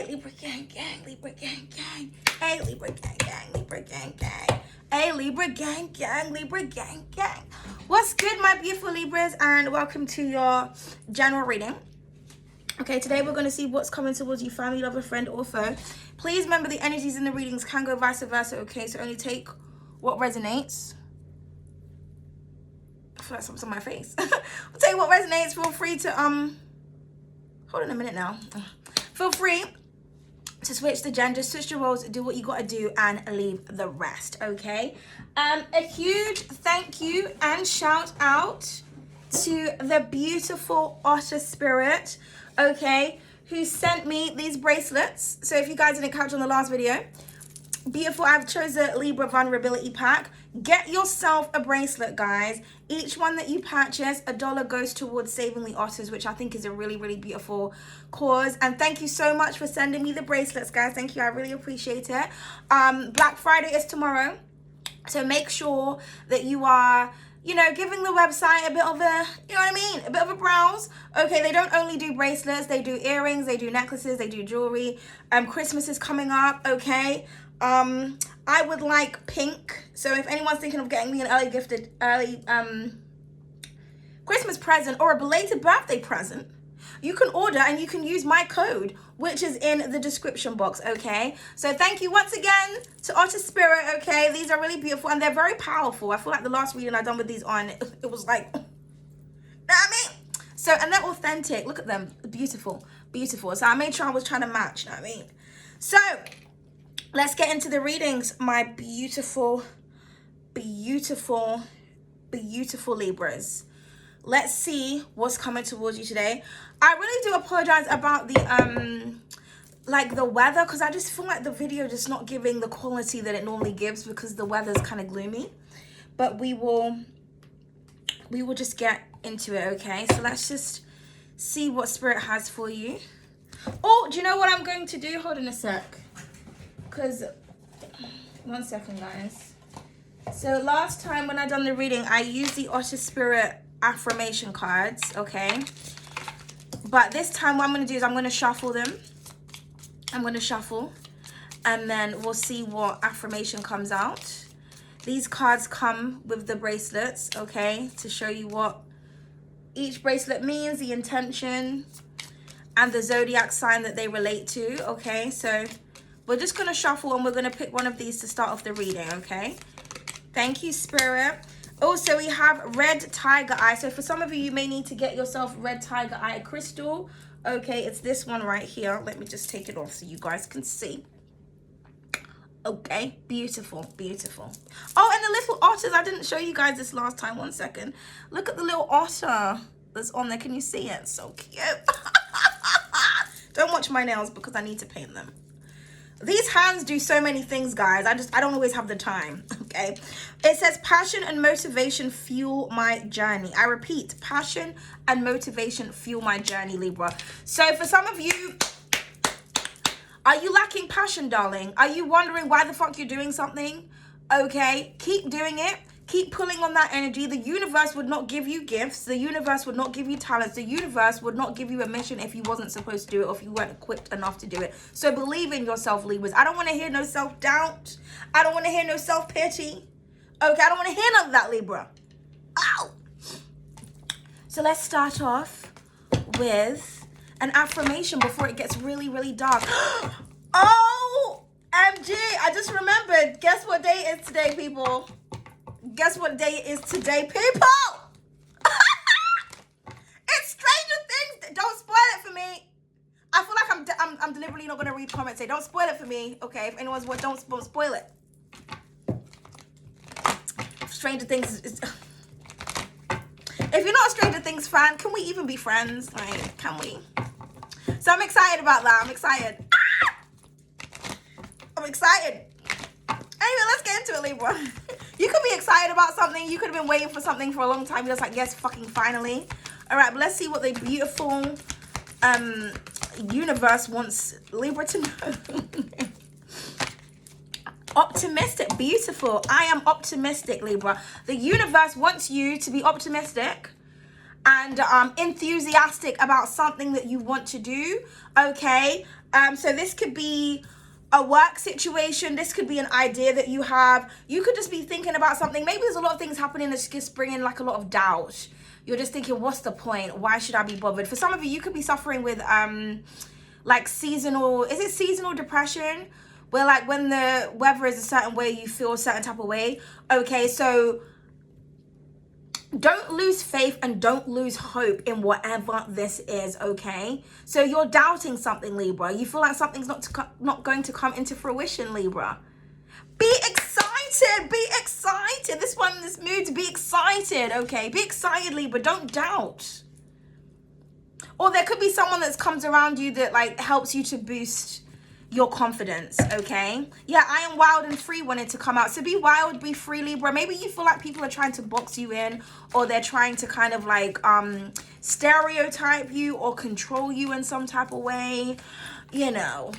Libra gang, gang, Libra gang, gang. Hey, Libra gang, gang, Libra gang, gang. Hey, Libra gang, gang, Libra gang, gang. What's good, my beautiful Libras, and welcome to your general reading. Okay, today we're going to see what's coming towards you, family, lover, friend, or foe. Please remember the energies in the readings can go vice versa, okay? So only take what resonates. I feel like something's on my face. We'll take what resonates. Feel free to, hold on a minute now. Feel free to switch the gender, switch the roles, do what you got to do, and leave the rest, okay? A huge thank you and shout out to the beautiful OtterSpirit, okay, who sent me these bracelets. So if you guys didn't catch on the last video, beautiful, I've chosen a Libra vulnerability pack. Get yourself a bracelet, guys. Each one that you purchase, $1 goes towards saving the otters, which I think is a really, really beautiful cause. And thank you so much for sending me the bracelets, guys. Thank you. I really appreciate it. Black Friday is tomorrow, so make sure that you are, you know, giving the website a bit of a, you know what I mean, a bit of a browse. Okay, they don't only do bracelets, they do earrings, they do necklaces, they do jewelry. Christmas is coming up, okay? I would like pink. So if anyone's thinking of getting me an early Christmas present or a belated birthday present, you can order and you can use my code, which is in the description box, okay? So thank you once again to OtterSpirit, okay? These are really beautiful and they're very powerful. I feel like the last reading I done with these on, it was like, you know what I mean? So, and they're authentic. Look at them. Beautiful, beautiful. So I made sure I was trying to match, you know what I mean? So, let's get into the readings, my beautiful, beautiful, beautiful Libras. Let's see what's coming towards you today. I really do apologize about the like the weather, because I just feel like the video just not giving the quality that it normally gives because the weather's kind of gloomy. But we will just get into it, okay? So let's just see what Spirit has for you. Oh, do you know what I'm going to do? Hold on a sec. Because, one second, guys. So last time when I done the reading, I used the OtterSpirit affirmation cards, okay? But this time what I'm going to do is I'm going to shuffle them. I'm going to shuffle. And then we'll see what affirmation comes out. These cards come with the bracelets, okay? To show you what each bracelet means, the intention, and the zodiac sign that they relate to, okay? So we're just going to shuffle and we're going to pick one of these to start off the reading, okay? Thank you, Spirit. Also, we have red tiger eye. So for some of you, you may need to get yourself red tiger eye crystal. Okay, it's this one right here. Let me just take it off so you guys can see. Okay, beautiful, beautiful. Oh, and the little otters. I didn't show you guys this last time. One second. Look at the little otter that's on there. Can you see it? So cute. Don't watch my nails because I need to paint them. These hands do so many things, guys. I don't always have the time, okay? It says passion and motivation fuel my journey. I repeat, passion and motivation fuel my journey, Libra. So for some of you, are you lacking passion, darling? Are you wondering why the fuck you're doing something? Okay, keep doing it. Keep pulling on that energy. The universe would not give you gifts. The universe would not give you talents. The universe would not give you a mission if you wasn't supposed to do it or if you weren't equipped enough to do it. So believe in yourself, Libras. I don't want to hear no self-doubt. I don't want to hear no self-pity. Okay, I don't want to hear none of that, Libra. Ow! So let's start off with an affirmation before it gets really, really dark. Oh, MG, I just remembered. Guess what day it is today, people? Guess what day it is today, people? It's Stranger Things. Don't spoil it for me. I feel like I'm deliberately not going to read comments. Say, don't spoil it for me. Okay, if anyone's what, don't spoil it. Stranger Things is if you're not a Stranger Things fan, can we even be friends? Like, can we? So I'm excited about that. I'm excited. I'm excited. Anyway, let's get into it, Libra. You could be excited about something. You could have been waiting for something for a long time. You're just like, yes, fucking finally. All right, but let's see what the beautiful universe wants Libra to know. Optimistic, beautiful. I am optimistic, Libra. The universe wants you to be optimistic and enthusiastic about something that you want to do, okay? So this could be a work situation. This could be an idea that you have. You could just be thinking about something. Maybe there's a lot of things happening that's just bringing like a lot of doubt. You're just thinking, what's the point? Why should I be bothered? For some of you, you could be suffering with like seasonal, is it seasonal depression? Where like when the weather is a certain way, you feel a certain type of way. Okay, so don't lose faith and don't lose hope in whatever this is, okay? So you're doubting something, Libra. You feel like something's not going to come into fruition, Libra. Be excited, be excited. This one, this mood to be excited, okay? Be excited, Libra, don't doubt. Or there could be someone that comes around you that like helps you to boost your confidence, okay? Yeah, I am wild and free wanted to come out. So be wild, be free, Libra. Maybe you feel like people are trying to box you in, or they're trying to kind of like stereotype you or control you in some type of way, you know.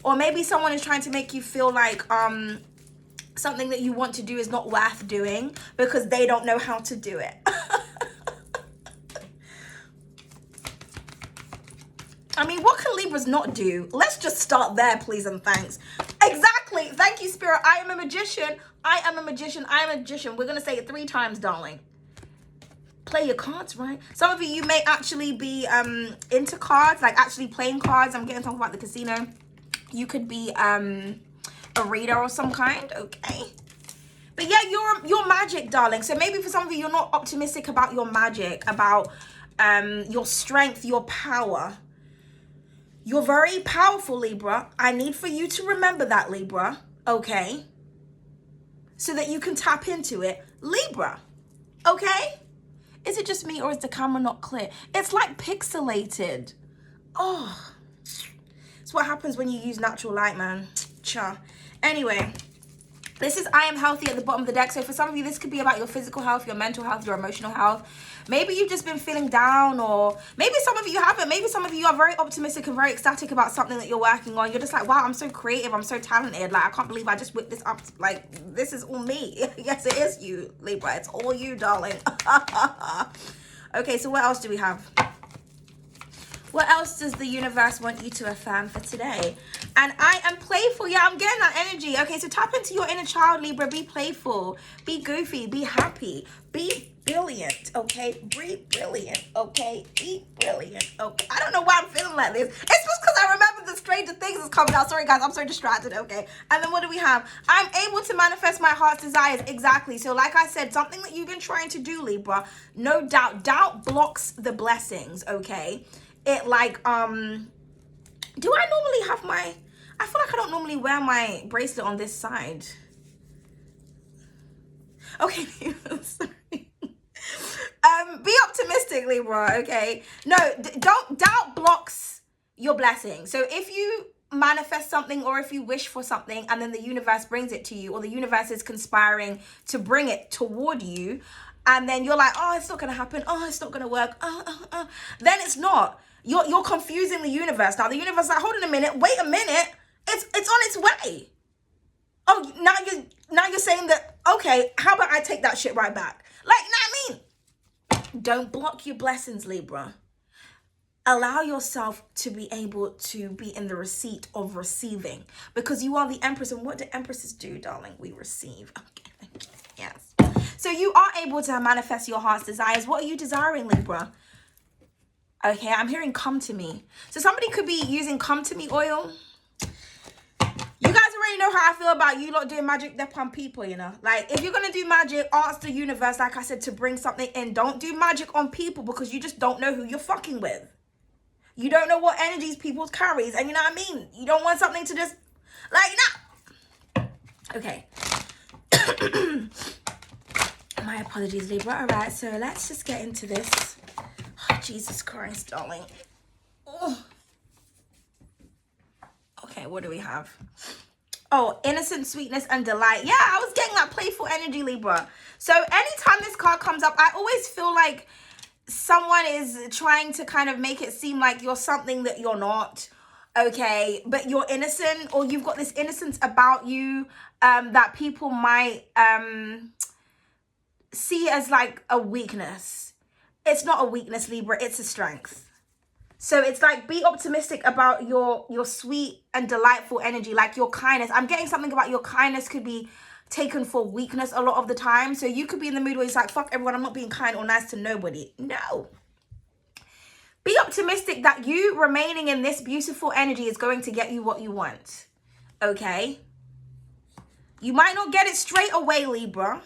Or maybe someone is trying to make you feel like something that you want to do is not worth doing because they don't know how to do it. I mean, what can Libras not do? Let's just start there, please and thanks. Exactly. Thank you, Spirit. I am a magician. I am a magician. I am a magician. We're going to say it 3 times, darling. Play your cards, right? Some of you may actually be into cards, like actually playing cards. I'm getting talking about the casino. You could be a reader of some kind, okay? But yeah, you're magic, darling. So maybe for some of you, you're not optimistic about your magic, about your strength, your power. You're very powerful, Libra. I need for you to remember that, Libra, okay? So that you can tap into it, Libra, okay? Is it just me or is the camera not clear? It's like pixelated. Oh, it's what happens when you use natural light, man. Cha. Anyway, this is I am healthy at the bottom of the deck. So for some of you, this could be about your physical health, your mental health, your emotional health. Maybe you've just been feeling down, or maybe some of you haven't. Maybe some of you are very optimistic and very ecstatic about something that you're working on. You're just like, wow, I'm so creative. I'm so talented. Like, I can't believe I just whipped this up. Like, this is all me. Yes, it is you, Libra. It's all you, darling. Okay, so what else do we have? What else does the universe want you to affirm for today? And I am playful. Yeah, I'm getting that energy. Okay, so tap into your inner child, Libra. Be playful. Be goofy. Be happy. Be brilliant. Okay? Be brilliant. Okay? Be brilliant. Okay? I don't know why I'm feeling like this. It's just because I remember the Stranger Things that's coming out. Sorry, guys. I'm so distracted. Okay? And then what do we have? I'm able to manifest my heart's desires. Exactly. So like I said, something that you've been trying to do, Libra, no doubt. Doubt blocks the blessings. Okay? It like, do I normally have my, I feel like I don't normally wear my bracelet on this side. Okay, sorry. Be optimistic, Libra, okay? No, don't, doubt blocks your blessing. So if you manifest something or if you wish for something and then the universe brings it to you, or the universe is conspiring to bring it toward you, and then you're like, oh, it's not going to happen. Oh, it's not going to work. Then it's not. You're confusing the universe. Now the universe is like, hold on a minute, wait a minute. It's on its way. Oh, now you're saying that, okay, how about I take that shit right back? Like, you know what I mean? Don't block your blessings, Libra. Allow yourself to be able to be in the receipt of receiving, because you are the Empress. And what do Empresses do, darling? We receive. Okay, yes. So you are able to manifest your heart's desires. What are you desiring, Libra? Okay, I'm hearing come to me. So somebody could be using come to me oil. You guys already know how I feel about you lot doing magic dep on people, you know. Like, if you're going to do magic, ask the universe, like I said, to bring something in. Don't do magic on people, because you just don't know who you're fucking with. You don't know what energies people carries. And you know what I mean? You don't want something to just, like, no. Okay. My apologies, Libra. All right, so let's just get into this. Oh, Jesus Christ, darling. Oh. Okay, what do we have? Oh, innocent sweetness and delight. Yeah, I was getting that playful energy, Libra. So anytime this card comes up, I always feel like someone is trying to kind of make it seem like you're something that you're not. Okay, but you're innocent, or you've got this innocence about you that people might see as like a weakness. it's not a weakness, Libra, it's a strength. So it's like, be optimistic about your sweet and delightful energy, like your kindness. I'm getting something about your kindness could be taken for weakness a lot of the time. So you could be in the mood where it's like, fuck everyone, I'm not being kind or nice to nobody. No. Be optimistic that you remaining in this beautiful energy is going to get you what you want. Okay? You might not get it straight away, Libra.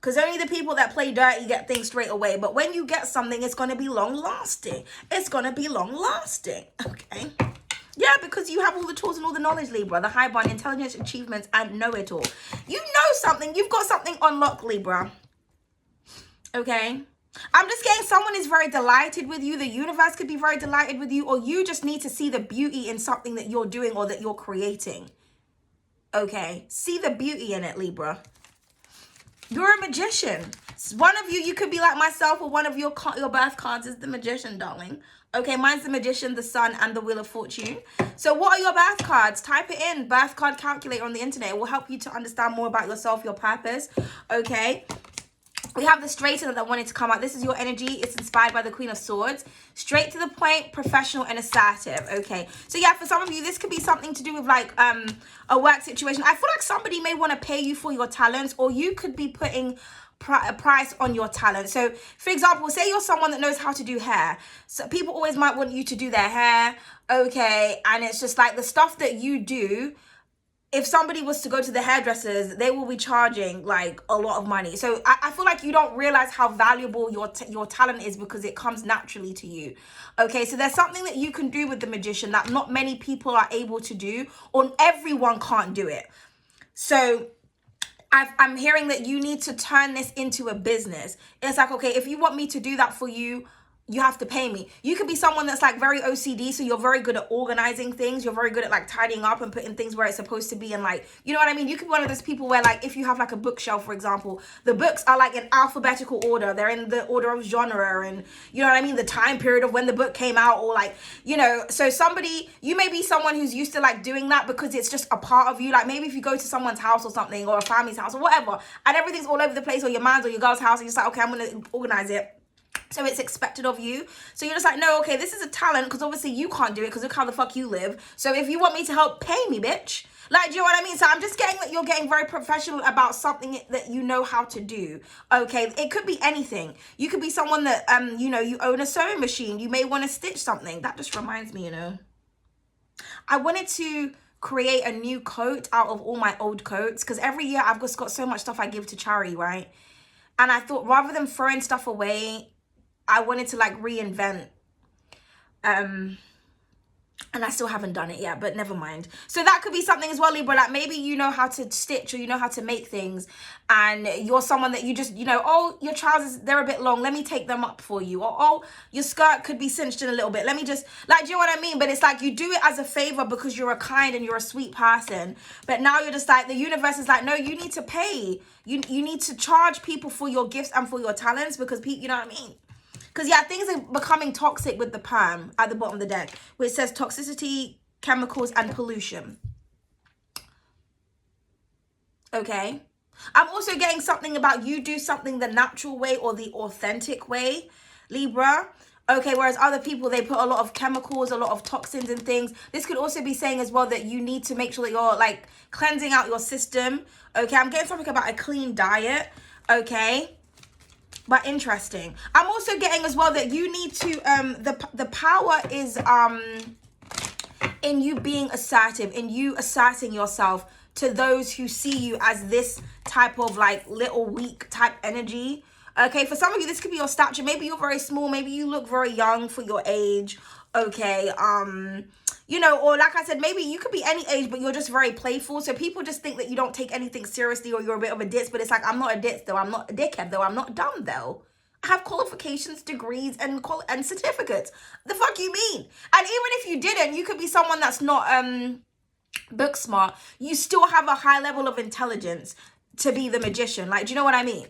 Because only the people that play dirty get things straight away. But when you get something, it's going to be long lasting. It's going to be long lasting. Okay? Yeah, because you have all the tools and all the knowledge, Libra. The high bond, intelligence, achievements, and know-it-all. You know something. You've got something unlocked, Libra. Okay? I'm just getting someone is very delighted with you. The universe could be very delighted with you. Or you just need to see the beauty in something that you're doing or that you're creating. Okay? See the beauty in it, Libra. You're a magician. One of you could be like myself, or one of your birth cards is the magician, darling. Okay, mine's the magician, the sun, and the wheel of fortune. So what are your birth cards? Type it in, birth card calculator on the internet. It will help you to understand more about yourself, your purpose. Okay. We have the straightener that wanted to come out. This is your energy. It's inspired by the Queen of Swords. Straight to the point, professional and assertive. Okay. So yeah, for some of you, this could be something to do with like a work situation. I feel like somebody may want to pay you for your talents, or you could be putting a price on your talent. So for example, say you're someone that knows how to do hair. So people always might want you to do their hair. Okay. And it's just like the stuff that you do. If somebody was to go to the hairdressers, they will be charging like a lot of money. So I feel like you don't realize how valuable your talent is because it comes naturally to you. Okay, so there's something that you can do with the magician that not many people are able to do, or everyone can't do it. So I'm hearing that you need to turn this into a business. It's like, okay, if you want me to do that for you, you have to pay me. You could be someone that's like very OCD, so you're very good at organizing things. You're very good at like tidying up and putting things where it's supposed to be, and like, you know what I mean? You could be one of those people where like, if you have like a bookshelf, for example, the books are like in alphabetical order. They're in the order of genre, and you know what I mean? The time period of when the book came out, or like, you know, so you may be someone who's used to like doing that because it's just a part of you. Like maybe if you go to someone's house or something, or a family's house or whatever, and everything's all over the place, or your man's or your girl's house, and you're just like, okay, I'm going to organize it. So it's expected of you. So you're just like, no, okay, this is a talent because obviously you can't do it because look how the fuck you live. So if you want me to help, pay me, bitch. Like, do you know what I mean? So I'm just getting that you're getting very professional about something that you know how to do. Okay, it could be anything. You could be someone that, you know, you own a sewing machine. You may want to stitch something. That just reminds me, you know. I wanted to create a new coat out of all my old coats because every year I've just got so much stuff I give to charity, right? And I thought rather than throwing stuff away, I wanted to like reinvent, and I still haven't done it yet, but never mind. So that could be something as well, Libra, like maybe you know how to stitch, or you know how to make things, and you're someone that you just, you know, oh, your trousers, they're a bit long, let me take them up for you, or oh, your skirt could be cinched in a little bit, let me just, like, do you know what I mean? But it's like you do it as a favor because you're a kind and you're a sweet person, but now you're just like, the universe is like, no, you need to pay, you need to charge people for your gifts and for your talents, because people, you know what I mean? Because, yeah, things are becoming toxic with the perm at the bottom of the deck, which says toxicity, chemicals, and pollution. Okay. I'm also getting something about you do something the natural way or the authentic way, Libra. Okay, whereas other people, they put a lot of chemicals, a lot of toxins and things. This could also be saying as well that you need to make sure that you're, like, cleansing out your system. Okay, I'm getting something about a clean diet. Okay. But interesting. I'm also getting as well that you need to the power is in you being assertive, in you asserting yourself to those who see you as this type of like little weak type energy. Okay, for some of you this could be your stature. Maybe you're very small, maybe you look very young for your age. Okay, you know, or like I said, maybe you could be any age, but you're just very playful. So people just think that you don't take anything seriously, or you're a bit of a ditz, but it's like, I'm not a ditz though. I'm not a dickhead though. I'm not dumb though. I have qualifications, degrees, and certificates. The fuck you mean? And even if you didn't, you could be someone that's not book smart. You still have a high level of intelligence to be the magician. Like, do you know what I mean?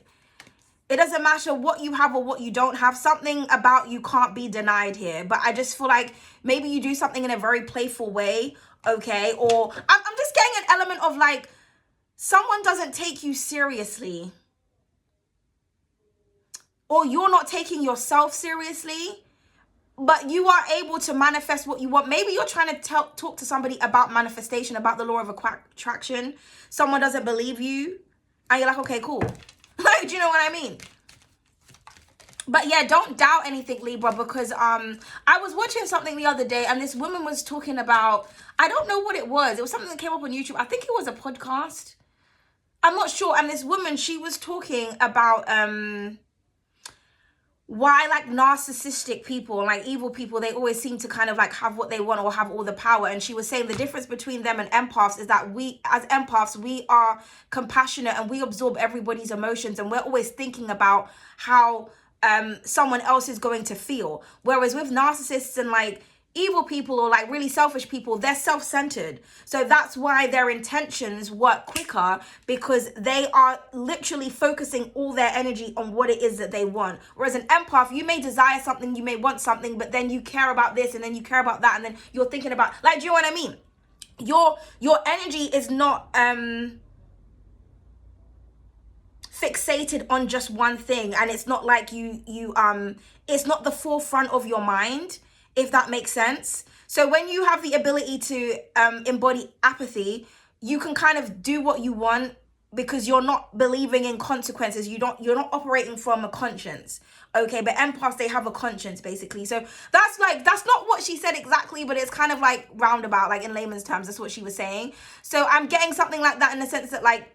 It doesn't matter what you have or what you don't have. Something about you can't be denied here. But I just feel like maybe you do something in a very playful way, okay? Or I'm just getting an element of like, someone doesn't take you seriously. or you're not taking yourself seriously, but you are able to manifest what you want. Maybe you're trying to talk to somebody about manifestation, about the law of attraction. Someone doesn't believe you, and you're like, okay, cool. Like, do you know what I mean? But yeah, don't doubt anything, Libra, because I was watching something the other day, and this woman was talking about, I don't know what it was. It was something that came up on YouTube. I think it was a podcast. I'm not sure. And this woman, she was talking about why like narcissistic people, like evil people, they always seem to kind of like have what they want or have all the power. And she was saying the difference between them and empaths is that we, as empaths, we are compassionate and we absorb everybody's emotions, and we're always thinking about how someone else is going to feel. Whereas with narcissists and like evil people or like really selfish people, they're self-centered. So that's why their intentions work quicker, because they are literally focusing all their energy on what it is that they want. Whereas an empath, you may desire something, you may want something, but then you care about this and then you care about that, and then you're thinking about, like, do you know what I mean? Your energy is not fixated on just one thing, and it's not like you it's not the forefront of your mind, if that makes sense. So when you have the ability to embody apathy, you can kind of do what you want because you're not believing in consequences. You're not operating from a conscience. Okay, but empaths, they have a conscience basically. So that's not what she said exactly, but it's kind of like roundabout, like in layman's terms, that's what she was saying. So I'm getting something like that in the sense that, like,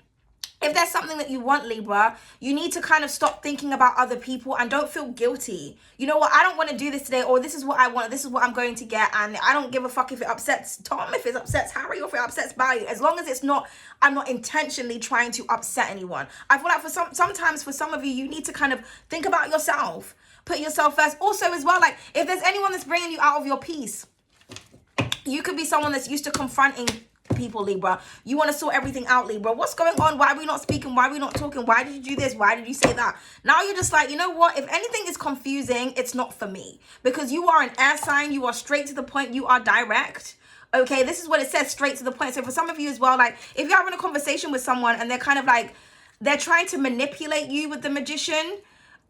if there's something that you want, Libra, you need to kind of stop thinking about other people and don't feel guilty. You know what? I don't want to do this today, or this is what I want, this is what I'm going to get, and I don't give a fuck if it upsets Tom, if it upsets Harry, or if it upsets Barry, as long as it's not, I'm not intentionally trying to upset anyone. I feel like sometimes for some of you, you need to kind of think about yourself, put yourself first. Also as well, like, if there's anyone that's bringing you out of your peace, you could be someone that's used to confronting people, Libra. You want to sort everything out, Libra. What's going on? Why are we not speaking? Why are we not talking? Why did you do this? Why did you say that? Now you're just like, you know what? If anything is confusing, it's not for me, because you are an air sign. You are straight to the point. You are direct. Okay, this is what it says, straight to the point. So for some of you as well, like, if you're having a conversation with someone and they're kind of like, they're trying to manipulate you with the magician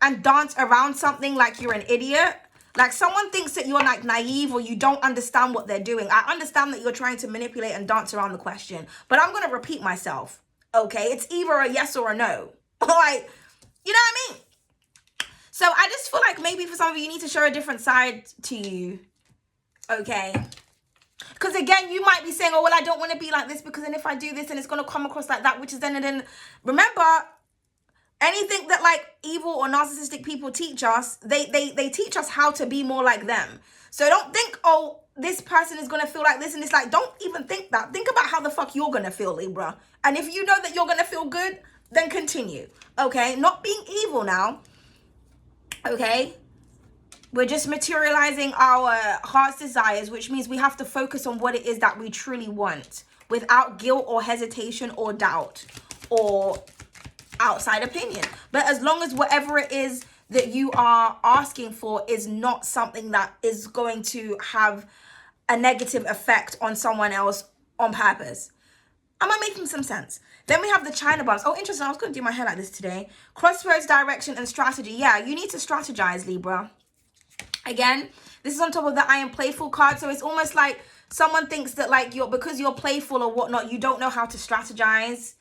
and dance around something like you're an idiot. Like, someone thinks that you're like naive or you don't understand what they're doing. I understand that you're trying to manipulate and dance around the question, but I'm going to repeat myself. Okay, it's either a yes or a no. Like, you know what I mean? So I just feel like maybe for some of you, you need to show a different side to you. Okay. Because again, you might be saying, oh, well, I don't want to be like this, because then if I do this, then it's going to come across like that, which is then, and then remember, anything that like evil or narcissistic people teach us, they teach us how to be more like them. So don't think, oh, this person is going to feel like this, and it's like, don't even think that. Think about how the fuck you're going to feel, Libra. And if you know that you're going to feel good, then continue. Okay? Not being evil now. Okay? We're just materializing our heart's desires, which means we have to focus on what it is that we truly want without guilt or hesitation or doubt or outside opinion. But as long as whatever it is that you are asking for is not something that is going to have a negative effect on someone else on purpose. Am I making some sense? Then we have the China bars. Oh, interesting. I was going to do my hair like this today. Crossroads, direction, and strategy. Yeah, you need to strategize, Libra. Again, this is on top of the I am playful card. So it's almost like someone thinks that, like, because you're playful or whatnot, you don't know how to strategize.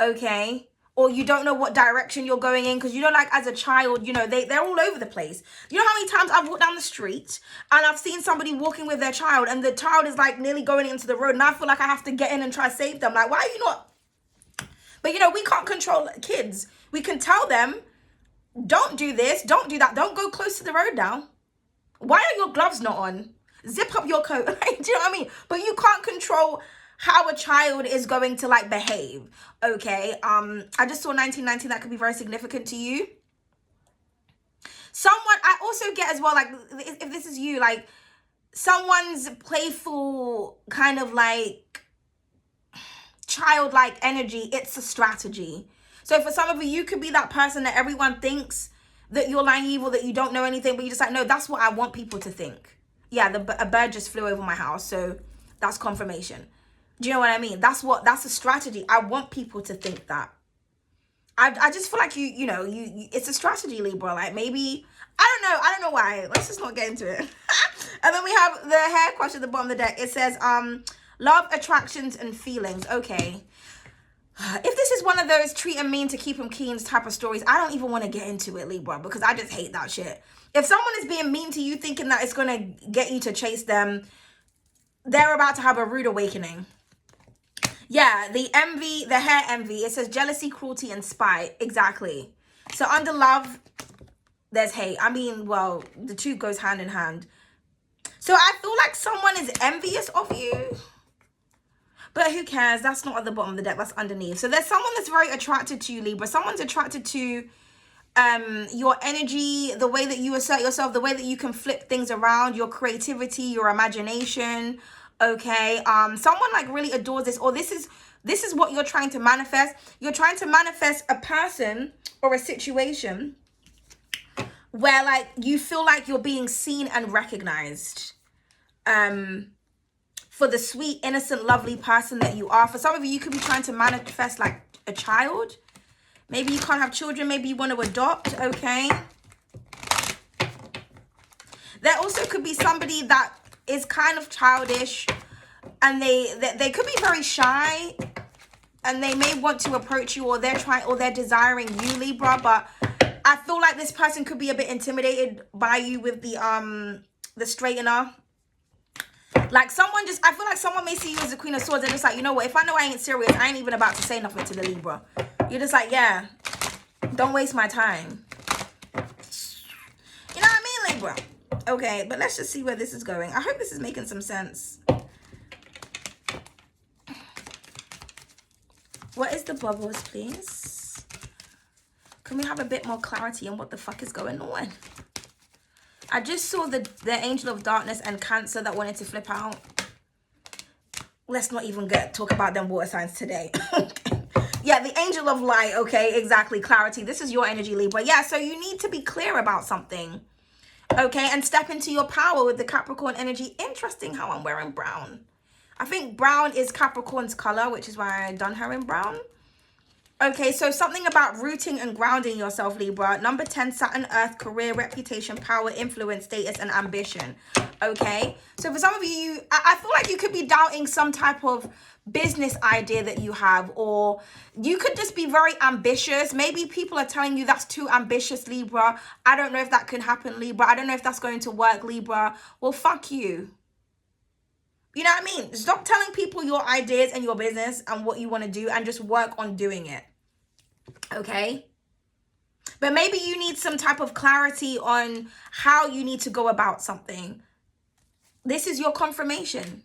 Okay? Or you don't know what direction you're going in, because, you know, like, as a child, you know, they're all over the place. You know how many times I've walked down the street and I've seen somebody walking with their child, and the child is like nearly going into the road, and I feel like I have to get in and try to save them. Like, why are you not? But, you know, we can't control kids. We can tell them, don't do this, don't do that, don't go close to the road now. Why are your gloves not on? Zip up your coat. Do you know what I mean? But you can't control how a child is going to, like, behave. Okay, I just saw 1919. That could be very significant to you. Someone, I also get as well, like, if this is you, like, someone's playful kind of like childlike energy, it's a strategy. So for some of you, you could be that person that everyone thinks that you're naive or that you don't know anything, but you're just like, no, that's what I want people to think. Yeah, a bird just flew over my house, so that's confirmation. Do you know what I mean? That's a strategy. I want people to think that. I just feel like you know, it's a strategy, Libra. Like maybe, I don't know why. Let's just not get into it. And then we have the hair question at the bottom of the deck. It says, love, attractions, and feelings. Okay. If this is one of those treat them mean to keep them keen type of stories, I don't even want to get into it, Libra, because I just hate that shit. If someone is being mean to you thinking that it's going to get you to chase them, they're about to have a rude awakening. Yeah, the envy, the hair envy. It says jealousy, cruelty, and spite. Exactly. So under love, there's hate. I mean, well, the two goes hand in hand. So I feel like someone is envious of you. But who cares? That's not at the bottom of the deck. That's underneath. So there's someone that's very attracted to you, Libra. Someone's attracted to your energy, the way that you assert yourself, the way that you can flip things around, your creativity, your imagination. Okay. Someone like really adores this, or this is what you're trying to manifest. You're trying to manifest a person or a situation where like you feel like you're being seen and recognized. For the sweet, innocent, lovely person that you are. For some of you, you could be trying to manifest like a child. Maybe you can't have children. Maybe you want to adopt, okay? There also could be somebody that is kind of childish and they could be very shy and they may want to approach you, or they're desiring you, Libra, but I feel like this person could be a bit intimidated by you with the straightener. Like I feel like someone may see you as the Queen of Swords and just like, you know what, if I know I ain't serious, I ain't even about to say nothing to the Libra. You're just like, yeah, don't waste my time. You know what I mean, Libra? Okay, but let's just see where this is going. I hope this is making some sense. What is the bubbles, please? Can we have a bit more clarity on what the fuck is going on? I just saw the Angel of Darkness and Cancer that wanted to flip out. Let's not even talk about them water signs today. Yeah, the Angel of Light. Okay, exactly. Clarity. This is your energy, Libra. Yeah, so you need to be clear about something. Okay, and step into your power with the Capricorn energy. Interesting how I'm wearing brown. I think brown is Capricorn's color, which is why I done her in brown. Okay, so something about rooting and grounding yourself, Libra. Number 10, Saturn, Earth, career, reputation, power, influence, status, and ambition. Okay, so for some of you, I feel like you could be doubting some type of business idea that you have, or you could just be very ambitious. Maybe people are telling you that's too ambitious, Libra. I don't know if that can happen, Libra. I don't know if that's going to work, Libra. Well, fuck you. You know what I mean? Stop telling people your ideas and your business and what you want to do and just work on doing it. Okay? But maybe you need some type of clarity on how you need to go about something. This is your confirmation.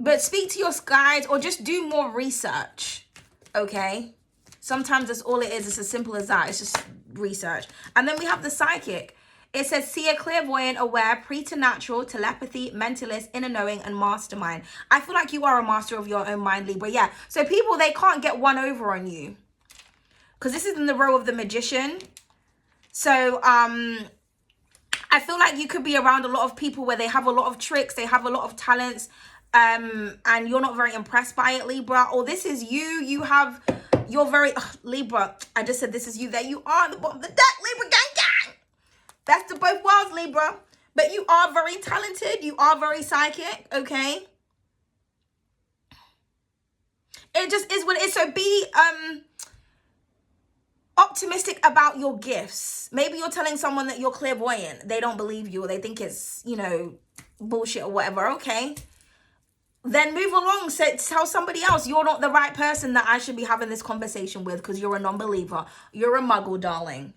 But speak to your guides or just do more research. Okay? Sometimes that's all it is. It's as simple as that. It's just research. And then we have the psychic. It says seer, clairvoyant, aware, preternatural, telepathy, mentalist, inner knowing, and mastermind. I feel like you are a master of your own mind, Libra. Yeah. So people, they can't get one over on you. Because this is in the role of the magician. So I feel like you could be around a lot of people where they have a lot of tricks. They have a lot of talents. And you're not very impressed by it, Libra. Or this is you. You're very... Libra, I just said this is you. There you are at the bottom of the deck, Libra gang gang. That's to both worlds, Libra. But you are very talented. You are very psychic, okay? It just is what it is. So be optimistic about your gifts. Maybe you're telling someone that you're clairvoyant. They don't believe you, or they think it's, you know, bullshit or whatever. Okay. Then move along. Tell somebody else you're not the right person that I should be having this conversation with because you're a non-believer. You're a muggle, darling.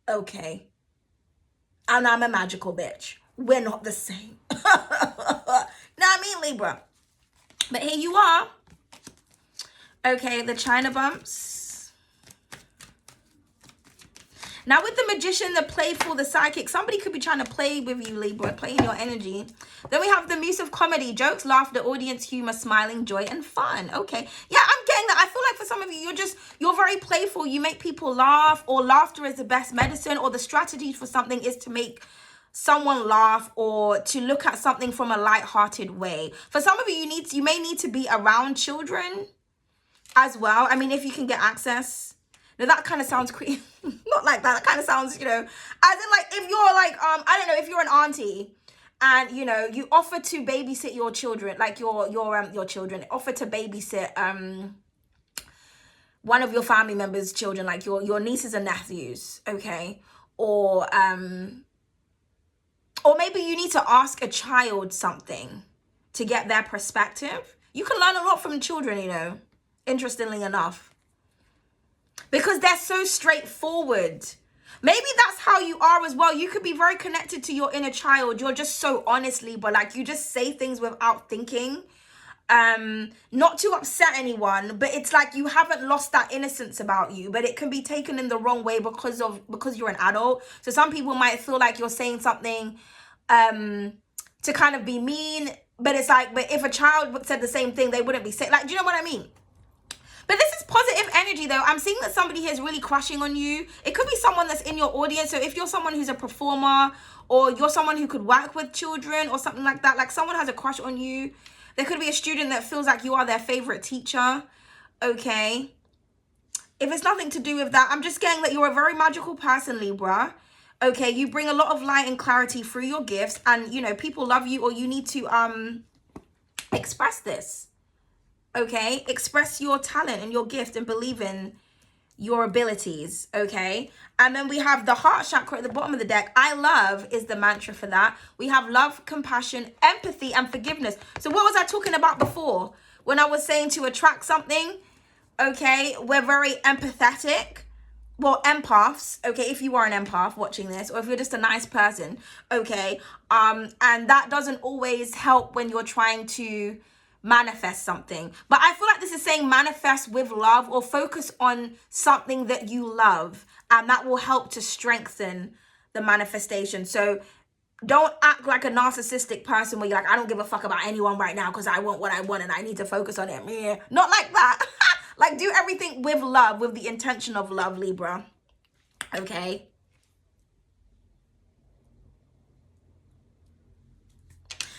Okay. And I'm a magical bitch. We're not the same. Know what I mean, Libra? But here you are. Okay, the China bumps. Now with the magician, the playful, the psychic, somebody could be trying to play with you, Libra, playing your energy. Then we have the muse of comedy, jokes, laughter, audience, humor, smiling, joy, and fun. Okay. Yeah, I'm getting that. I feel like for some of you, you're very playful. You make people laugh, or laughter is the best medicine, or the strategy for something is to make someone laugh or to look at something from a light-hearted way. For some of you, you may need to be around children as well. I mean, if you can get access. No, that kind of sounds creepy. Not like that. That kind of sounds, you know, as in like if you're like, I don't know, if you're an auntie and, you know, you offer to babysit your children, like your children, offer to babysit, one of your family members' children, like your nieces and nephews, okay? Or maybe you need to ask a child something to get their perspective. You can learn a lot from children, you know, interestingly enough. Because they're so straightforward. Maybe that's how you are as well. You could be very connected to your inner child. You're just so honestly, but like you just say things without thinking. Not to upset anyone, but it's like you haven't lost that innocence about you, but it can be taken in the wrong way because you're an adult. So some people might feel like you're saying something to kind of be mean, but it's like, but if a child said the same thing, they wouldn't be saying, like, do you know what I mean? But this is positive energy though. I'm seeing that somebody here is really crushing on you. It could be someone that's in your audience. So if you're someone who's a performer, or you're someone who could work with children or something like that, like someone has a crush on you. There could be a student that feels like you are their favorite teacher, okay? If it's nothing to do with that, I'm just getting that you're a very magical person, Libra, okay? You bring a lot of light and clarity through your gifts, and, you know, people love you, or you need to express this, okay? Express your talent and your gift and believe in your abilities, okay? And then we have the heart chakra at the bottom of the deck. I love is the mantra for that. We have love, compassion, empathy, and forgiveness. So what was I talking about before? When I was saying to attract something, okay? We're very empathetic. Well, empaths, okay? If you are an empath watching this, or if you're just a nice person, okay? And that doesn't always help when you're trying to manifest something. But I feel like this is saying manifest with love, or focus on something that you love, and that will help to strengthen the manifestation. So don't act like a narcissistic person where you're like, I don't give a fuck about anyone right now because I want what I want and I need to focus on it. Yeah. Not like that. Like, do everything with love, with the intention of love, Libra. Okay?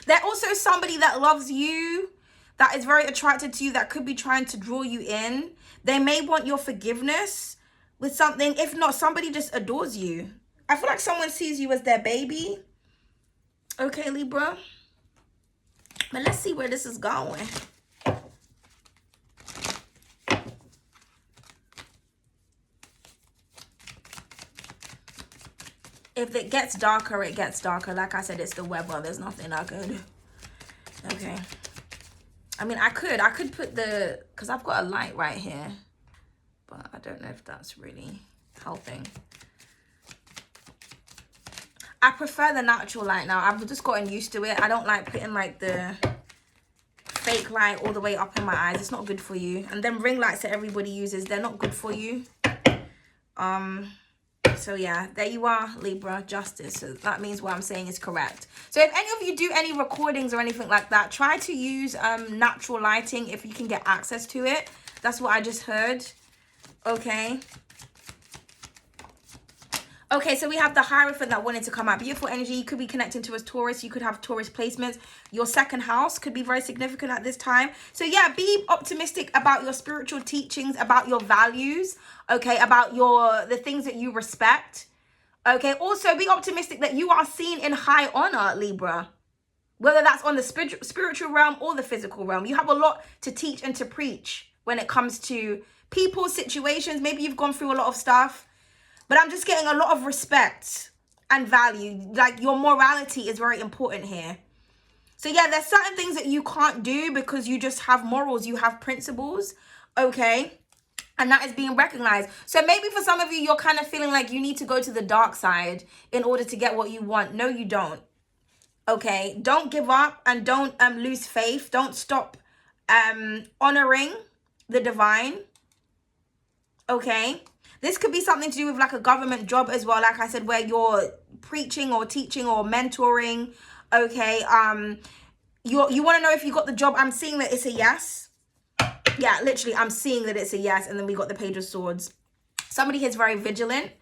There's also somebody that loves you, that is very attracted to you, that could be trying to draw you in. They may want your forgiveness with something. If not, somebody just adores you. I feel like someone sees you as their baby. Okay, Libra. But let's see where this is going. If it gets darker, it gets darker. Like I said, it's the weather. There's nothing I could. Okay. I mean, I could put the, because I've got a light right here, but I don't know if that's really helping. I prefer the natural light now. I've just gotten used to it. I don't like putting like the fake light all the way up in my eyes. It's not good for you. And then ring lights that everybody uses, they're not good for you. So yeah, there you are, Libra, justice. So that means what I'm saying is correct. So if any of you do any recordings or anything like that, try to use natural lighting if you can get access to it. That's what I just heard. Okay. Okay, so we have the Hierophant that wanted to come out. Beautiful energy. You could be connecting to a Taurus. You could have Taurus placements. Your second house could be very significant at this time. So yeah, be optimistic about your spiritual teachings, about your values, okay, about the things that you respect. Okay, also be optimistic that you are seen in high honor, Libra. Whether that's on the spiritual realm or the physical realm. You have a lot to teach and to preach when it comes to people, situations. Maybe you've gone through a lot of stuff. But I'm just getting a lot of respect and value. Like, your morality is very important here. So yeah, there's certain things that you can't do because you just have morals. You have principles, okay? And that is being recognized. So maybe for some of you, you're kind of feeling like you need to go to the dark side in order to get what you want. No, you don't. Okay? Don't give up and don't lose faith. Don't stop honoring the divine. Okay? This could be something to do with like a government job as well. Like I said, where you're preaching or teaching or mentoring. Okay. You want to know if you got the job. I'm seeing that it's a yes. Yeah, literally, I'm seeing that it's a yes. And then we got the Page of Swords. Somebody is very vigilant.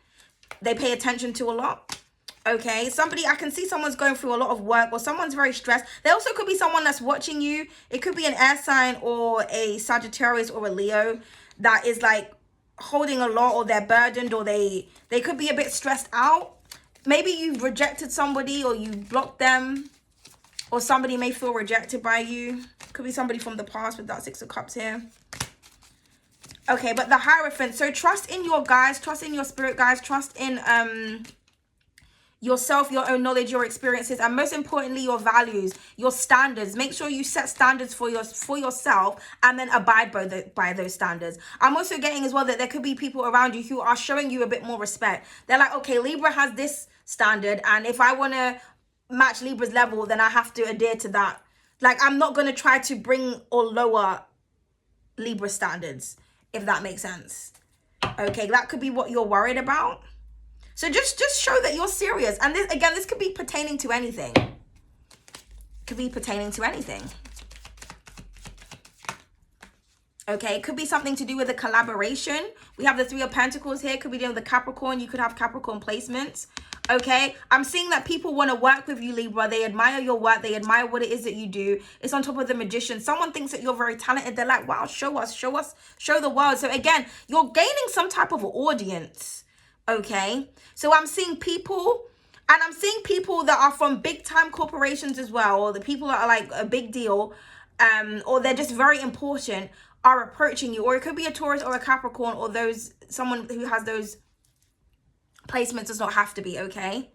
They pay attention to a lot. Okay. Somebody, I can see someone's going through a lot of work, or someone's very stressed. There also could be someone that's watching you. It could be an air sign or a Sagittarius or a Leo that is like holding a lot, or they're burdened, or they could be a bit stressed out. Maybe you've rejected somebody, or you blocked them, or somebody may feel rejected by you. Could be somebody from the past with that Six of Cups here. Okay, but the Hierophant. So trust in your guys, trust in your spirit guys, trust in yourself, your own knowledge, your experiences, and most importantly, your values, your standards. Make sure you set standards for yourself and then abide by those standards. I'm also getting as well that there could be people around you who are showing you a bit more respect. They're like, okay, Libra has this standard, and if I want to match Libra's level, then I have to adhere to that. Like, I'm not going to try to bring or lower Libra standards, if that makes sense. Okay, that could be what you're worried about. So just show that you're serious. And this, again, this could be pertaining to anything. Could be pertaining to anything. Okay, it could be something to do with a collaboration. We have the Three of Pentacles here. Could be dealing with the Capricorn. You could have Capricorn placements. Okay, I'm seeing that people want to work with you, Libra. They admire your work. They admire what it is that you do. It's on top of the Magician. Someone thinks that you're very talented. They're like, wow, show us, show the world. So again, you're gaining some type of audience. Okay, so I'm seeing people, and I'm seeing people that are from big time corporations as well, or the people that are like a big deal, or they're just very important, are approaching you. Or it could be a Taurus or a Capricorn, or someone who has those placements. Does not have to be. Okay,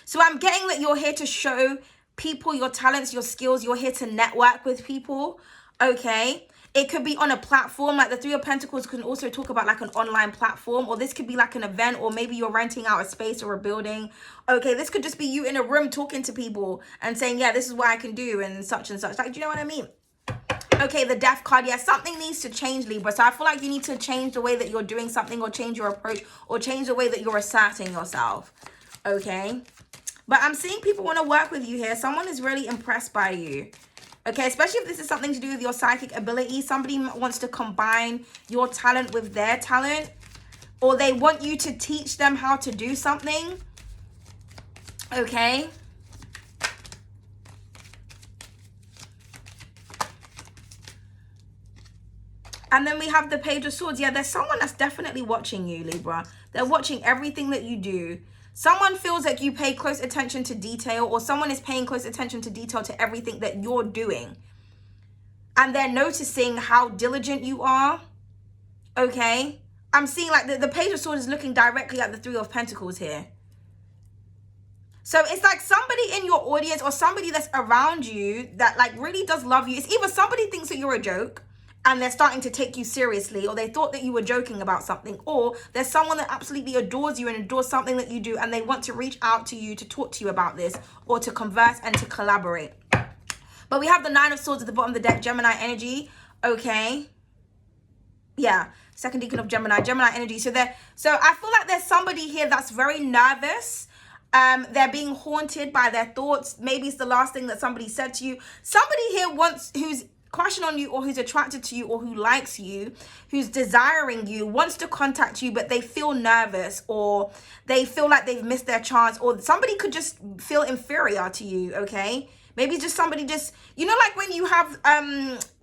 so I'm getting that you're here to show people your talents, your skills. You're here to network with people. Okay, it could be on a platform. Like the Three of Pentacles can also talk about like an online platform, or this could be like an event, or maybe you're renting out a space or a building. Okay, this could just be you in a room talking to people and saying, yeah, this is what I can do and such and such. Like, do you know what I mean? Okay, the Death card. Yeah, something needs to change, Libra. So I feel like you need to change the way that you're doing something, or change your approach, or change the way that you're asserting yourself. Okay, but I'm seeing people want to work with you here. Someone is really impressed by you. Okay, especially if this is something to do with your psychic ability. Somebody wants to combine your talent with their talent, or they want you to teach them how to do something. Okay. And then we have the Page of Swords. Yeah, there's someone that's definitely watching you, Libra. They're watching everything that you do. Someone feels like you pay close attention to detail, or someone is paying close attention to detail to everything that you're doing. And they're noticing how diligent you are. Okay. I'm seeing like the Page of Swords is looking directly at the Three of Pentacles here. So it's like somebody in your audience, or somebody that's around you that like really does love you. It's either somebody thinks that you're a joke and they're starting to take you seriously, or they thought that you were joking about something, or there's someone that absolutely adores you and adores something that you do, and they want to reach out to you to talk to you about this, or to converse and to collaborate. But we have the Nine of Swords at the bottom of the deck, Gemini energy. Okay. Yeah, second deacon of Gemini energy. So I feel like there's somebody here that's very nervous. They're being haunted by their thoughts. Maybe it's the last thing that somebody said to you. Somebody here who's crushing on you, or who's attracted to you, or who likes you, who's desiring you, wants to contact you, but they feel nervous, or they feel like they've missed their chance, or somebody could just feel inferior to you. Okay, maybe just somebody just, you know, like when you have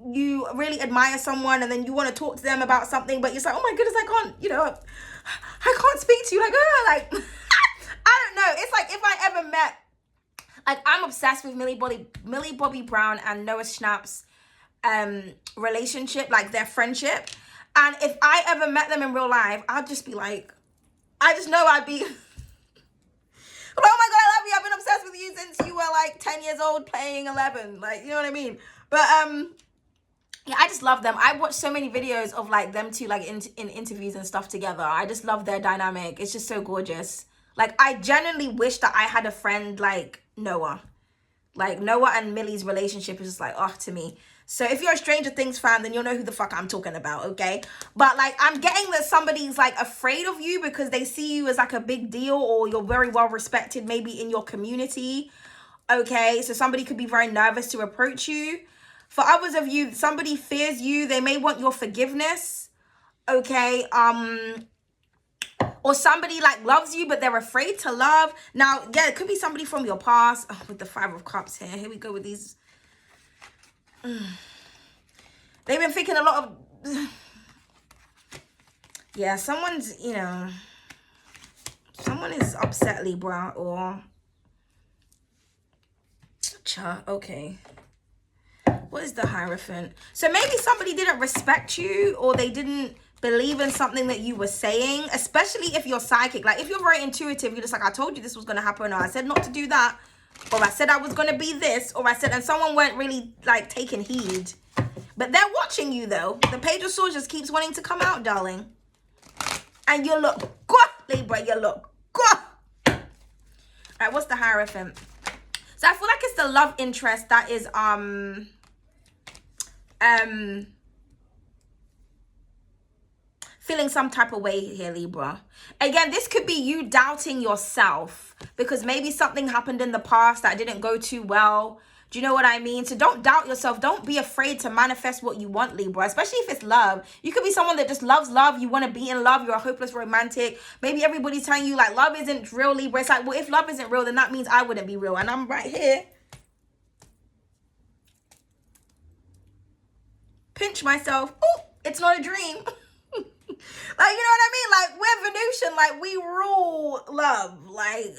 you really admire someone, and then you want to talk to them about something, but you're like, oh my goodness, I can't, you know, I can't speak to you, like I don't know. It's like if I ever met, like, I'm obsessed with Millie Bobby Brown and Noah Schnapp's relationship, like their friendship. And if I ever met them in real life, I'd just be like, I just know I'd be, oh my God, I love you. I've been obsessed with you since you were like 10 years old playing 11. Like, you know what I mean? But yeah, I just love them. I watched so many videos of like them two, like in interviews and stuff together. I just love their dynamic. It's just so gorgeous. Like, I genuinely wish that I had a friend like Noah. Like, Noah and Millie's relationship is just like, oh, to me. So if you're a Stranger Things fan, then you'll know who the fuck I'm talking about, okay? But like, I'm getting that somebody's like afraid of you because they see you as like a big deal, or you're very well respected maybe in your community, okay? So somebody could be very nervous to approach you. For others of you, somebody fears you. They may want your forgiveness, okay? Or somebody like loves you, but they're afraid to love. Now, yeah, it could be somebody from your past. Oh, with the Five of Cups here. Here we go with these. They've been thinking a lot of... Yeah, someone's, someone is upset, Libra, or... Okay. What is the Hierophant? So maybe somebody didn't respect you, or they didn't believe in something that you were saying, especially if you're psychic. Like, if you're very intuitive, you're just like, I told you this was going to happen, or I said not to do that, or I said I was going to be this, or I said, and someone weren't really, like, taking heed. But they're watching you, though. The Page of Swords just keeps wanting to come out, darling. And you look good, Libra. You look good. All right, what's the Hierophant? So I feel like it's the love interest that is, feeling some type of way here, Libra. Again, this could be you doubting yourself because maybe something happened in the past that didn't go too well. Do you know what I mean? So don't doubt yourself. Don't be afraid to manifest what you want, Libra, especially if it's love. You could be someone that just loves love. You want to be in love. You're a hopeless romantic. Maybe everybody's telling you like love isn't real, Libra. It's like, well, if love isn't real, then that means I wouldn't be real. And I'm right here. Pinch myself. Oh, it's not a dream. Like, you know what I mean? Like, we're Venusian. Like, we rule love. Like,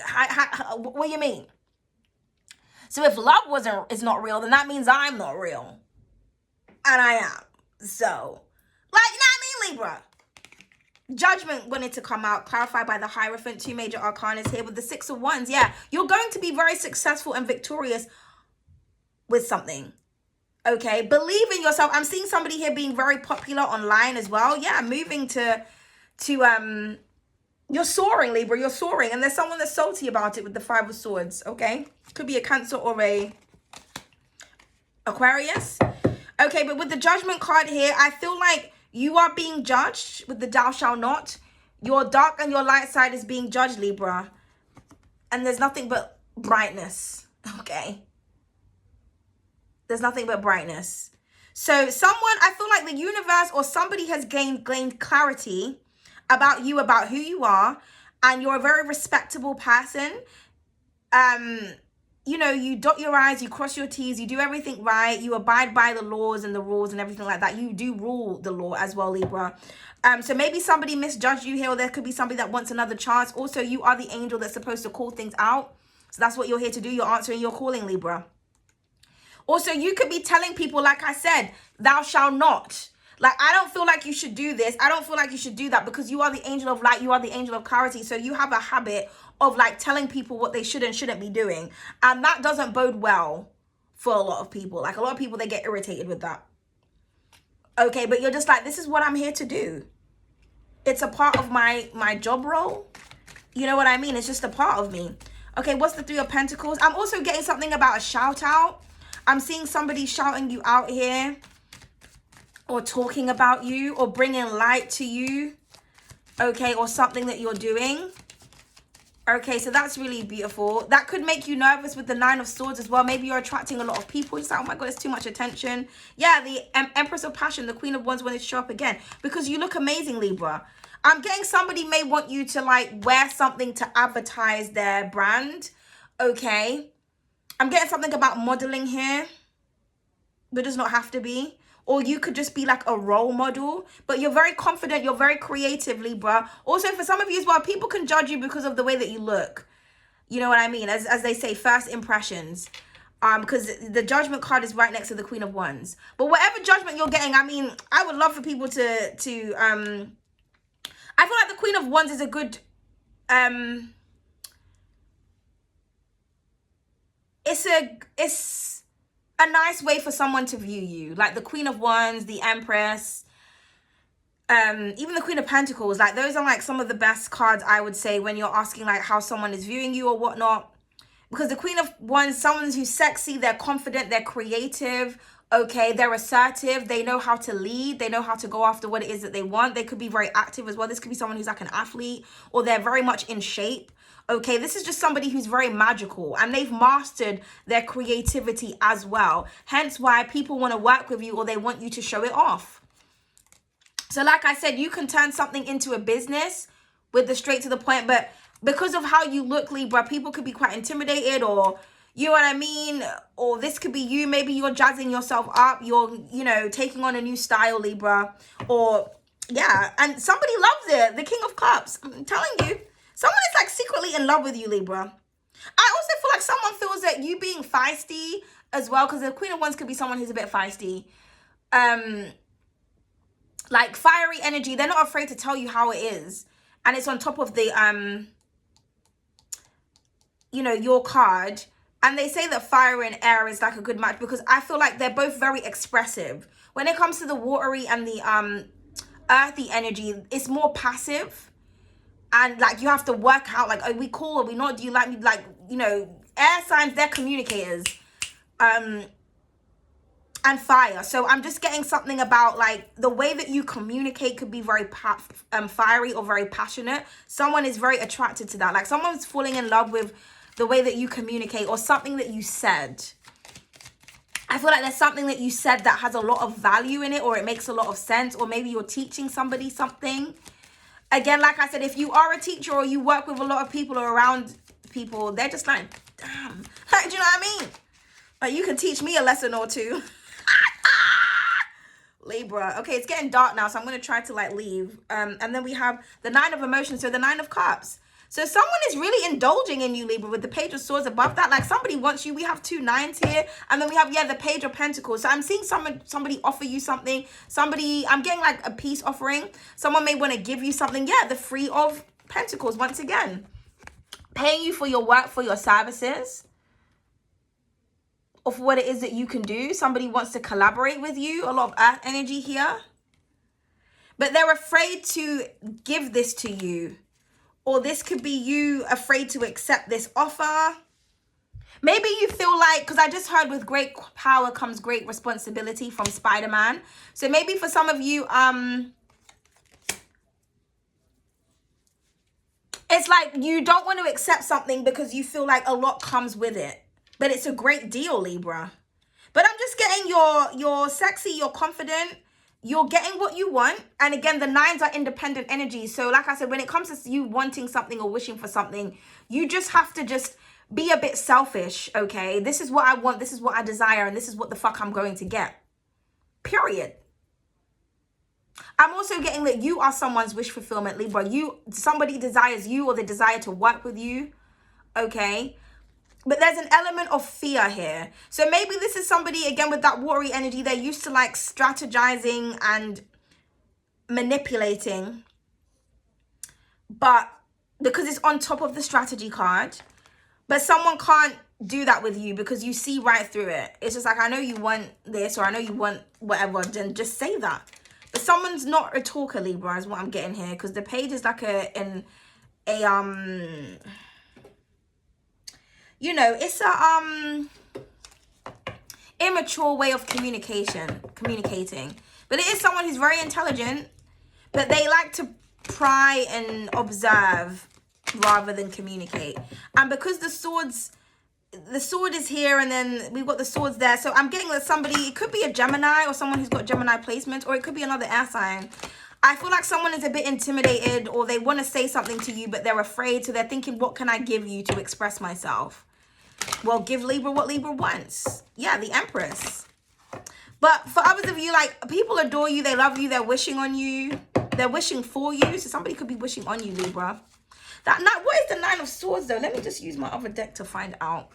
what do you mean? So if love is not real, then that means I'm not real. And I am. So, like, you know what I mean, Libra? Judgment wanted to come out, clarified by the Hierophant. 2 major arcanas here with the 6 of Wands. Yeah, you're going to be very successful and victorious with something. Okay, believe in yourself. I'm seeing somebody here being very popular online as well. Yeah, moving to you're soaring, Libra. You're soaring, and there's someone that's salty about it with the 5 of Swords. Okay, could be a Cancer or a Aquarius. Okay, but with the Judgment card here, I feel like you are being judged with the Thou Shall Not. Your dark and your light side is being judged, Libra, and there's nothing but brightness. Okay. There's nothing but brightness. So someone, I feel like the universe or somebody has gained clarity about you, about who you are, and you're a very respectable person. You know, you dot your I's, you cross your T's, you do everything right, you abide by the laws and the rules and everything like that. You do rule the law as well, Libra. So maybe somebody misjudged you here, or there could be somebody that wants another chance. Also, you are the angel that's supposed to call things out. So that's what you're here to do. You're answering your calling, Libra. Also, you could be telling people, like I said, thou shalt not. Like, I don't feel like you should do this. I don't feel like you should do that, because you are the angel of light. You are the angel of clarity. So you have a habit of like telling people what they should and shouldn't be doing. And that doesn't bode well for a lot of people. Like, a lot of people, they get irritated with that. Okay, but you're just like, this is what I'm here to do. It's a part of my job role. You know what I mean? It's just a part of me. Okay, what's the 3 of Pentacles? I'm also getting something about a shout out. I'm seeing somebody shouting you out here, or talking about you, or bringing light to you, okay, or something that you're doing. Okay, so that's really beautiful. That could make you nervous with the 9 of Swords as well. Maybe you're attracting a lot of people. It's like, oh my God, it's too much attention. Yeah, the Empress of Passion, the Queen of Wands wanted to show up again, because you look amazing, Libra. I'm getting somebody may want you to like wear something to advertise their brand, okay? I'm getting something about modeling here, but it does not have to be. Or you could just be like a role model, but you're very confident, you're very creative, Libra. Also, for some of you as well, people can judge you because of the way that you look. You know what I mean? As they say, first impressions. Because the Judgment card is right next to the Queen of Wands. But whatever judgment you're getting, I mean, I would love for people to I feel like the Queen of Wands is a good it's a nice way for someone to view you. Like the Queen of Wands, the Empress, even the Queen of Pentacles. Like, those are like some of the best cards, I would say, when you're asking like how someone is viewing you or whatnot. Because the Queen of Wands, someone who's sexy, they're confident, they're creative, okay, they're assertive, they know how to lead, they know how to go after what it is that they want. They could be very active as well. This could be someone who's like an athlete, or they're very much in shape. Okay, this is just somebody who's very magical, and they've mastered their creativity as well. Hence why people want to work with you, or they want you to show it off. So like I said, you can turn something into a business with the straight to the point, but because of how you look, Libra, people could be quite intimidated, or you know what I mean? Or this could be you. Maybe you're jazzing yourself up. You're, you know, taking on a new style, Libra. Or Yeah, and somebody loves it. The King of Cups. I'm telling you. Someone is like secretly in love with you, Libra. I also feel like someone feels that you being feisty as well, because the Queen of Wands could be someone who's a bit feisty. Like fiery energy. They're not afraid to tell you how it is. And it's on top of the, you know, your card. And they say that fire and air is like a good match because I feel like they're both very expressive. When it comes to the watery and the earthy energy, it's more passive. And like you have to work out, like, are we cool? Are we not? Do you like me? Like, you know, air signs, they're communicators. And fire. So I'm just getting something about like the way that you communicate could be very fiery or very passionate. Someone is very attracted to that. Like someone's falling in love with the way that you communicate or something that you said. I feel like there's something that you said that has a lot of value in it, or it makes a lot of sense, or maybe you're teaching somebody something. Again, like I said, if you are a teacher or you work with a lot of people or around people, they're just like, damn. Like, do you know what I mean? Like, you can teach me a lesson or two. Libra. Okay, it's getting dark now, so I'm going to try to, like, leave. And then we have the Nine of Emotions, so the Nine of Cups. So someone is really indulging in you, Libra, with the Page of Swords above that. Like, somebody wants you. We have 2 nines here. And then we have, yeah, the Page of Pentacles. So I'm seeing somebody offer you something. I'm getting, like, a peace offering. Someone may want to give you something. Yeah, the Three of Pentacles, once again. Paying you for your work, for your services. Of what it is that you can do. Somebody wants to collaborate with you. A lot of earth energy here. But they're afraid to give this to you. Or this could be you afraid to accept this offer. Maybe you feel like, because I just heard with great power comes great responsibility from Spider-Man. So maybe for some of you, it's like you don't want to accept something because you feel like a lot comes with it. But it's a great deal, Libra. But I'm just getting you're sexy, you're confident. You're getting what you want. And again, the nines are independent energies. So like I said, when it comes to you wanting something or wishing for something, you just have to just be a bit selfish, okay? This is what I want. This is what I desire. And this is what the fuck I'm going to get. Period. I'm also getting that you are someone's wish fulfillment, Libra. Somebody desires you or they desire to work with you, okay? But there's an element of fear here. So maybe this is somebody, again, with that watery energy. They're used to like strategizing and manipulating. But because it's on top of the strategy card. But someone can't do that with you because you see right through it. It's just like, I know you want this or I know you want whatever. Then just say that. But someone's not a talker, Libra, is what I'm getting here. Because the page is like you know, it's a immature way of communicating. But it is someone who's very intelligent, but they like to pry and observe rather than communicate. And because the sword is here and then we've got the swords there, so I'm getting that somebody, it could be a Gemini or someone who's got Gemini placement, or it could be another air sign. I feel like someone is a bit intimidated, or they want to say something to you, but they're afraid. So they're thinking, what can I give you to express myself? Well, give Libra what Libra wants. Yeah, the Empress. But for others of you, like, people adore you. They love you. They're wishing on you. They're wishing for you. So somebody could be wishing on you, Libra. What is the Nine of Swords, though? Let me just use my other deck to find out.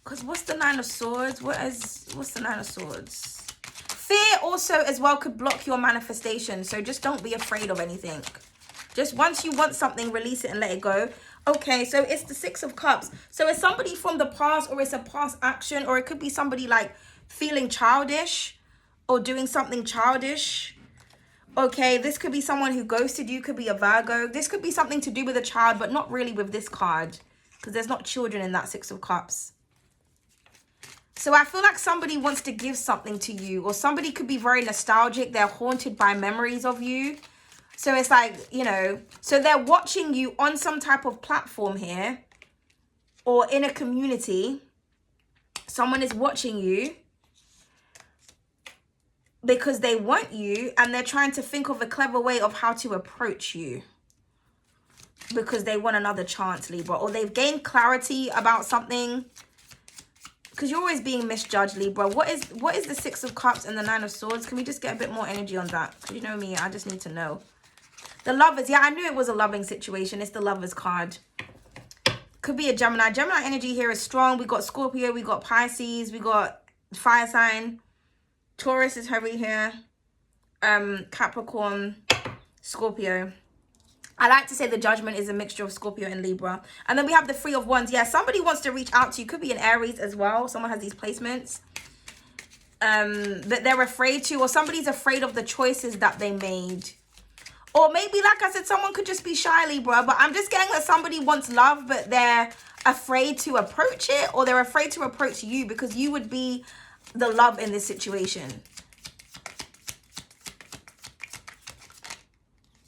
Because what's the Nine of Swords? What's the Nine of Swords? Fear also as well could block your manifestation. So just don't be afraid of anything. Just once you want something, release it and let it go. Okay, so it's the Six of Cups. So it's somebody from the past, or it's a past action, or it could be somebody like feeling childish or doing something childish. Okay, this could be someone who ghosted you, could be a Virgo. This could be something to do with a child, but not really with this card, because there's not children in that Six of Cups. So I feel like somebody wants to give something to you, or somebody could be very nostalgic. They're haunted by memories of you. So it's like, you know, so they're watching you on some type of platform here, or in a community. Someone is watching you because they want you, and they're trying to think of a clever way of how to approach you because they want another chance, Libra, or they've gained clarity about something. Because you're always being misjudged, Libra. What is the Six of Cups and the Nine of Swords? Can we just get a bit more energy on that? Because you know me, I just need to know. The Lovers. Yeah, I knew it was a loving situation. It's the Lovers card. Could be a Gemini. Gemini energy here is strong. We got Scorpio. We got Pisces. We got fire sign. Taurus is heavy here. Capricorn. Scorpio. I like to say the Judgment is a mixture of Scorpio and Libra. And then we have the Three of Wands. Yeah, somebody wants to reach out to you. Could be an Aries as well. Someone has these placements. That they're afraid to, or somebody's afraid of the choices that they made. Or maybe, like I said, someone could just be shy, Libra. But I'm just getting that somebody wants love, but they're afraid to approach it. Or they're afraid to approach you because you would be the love in this situation.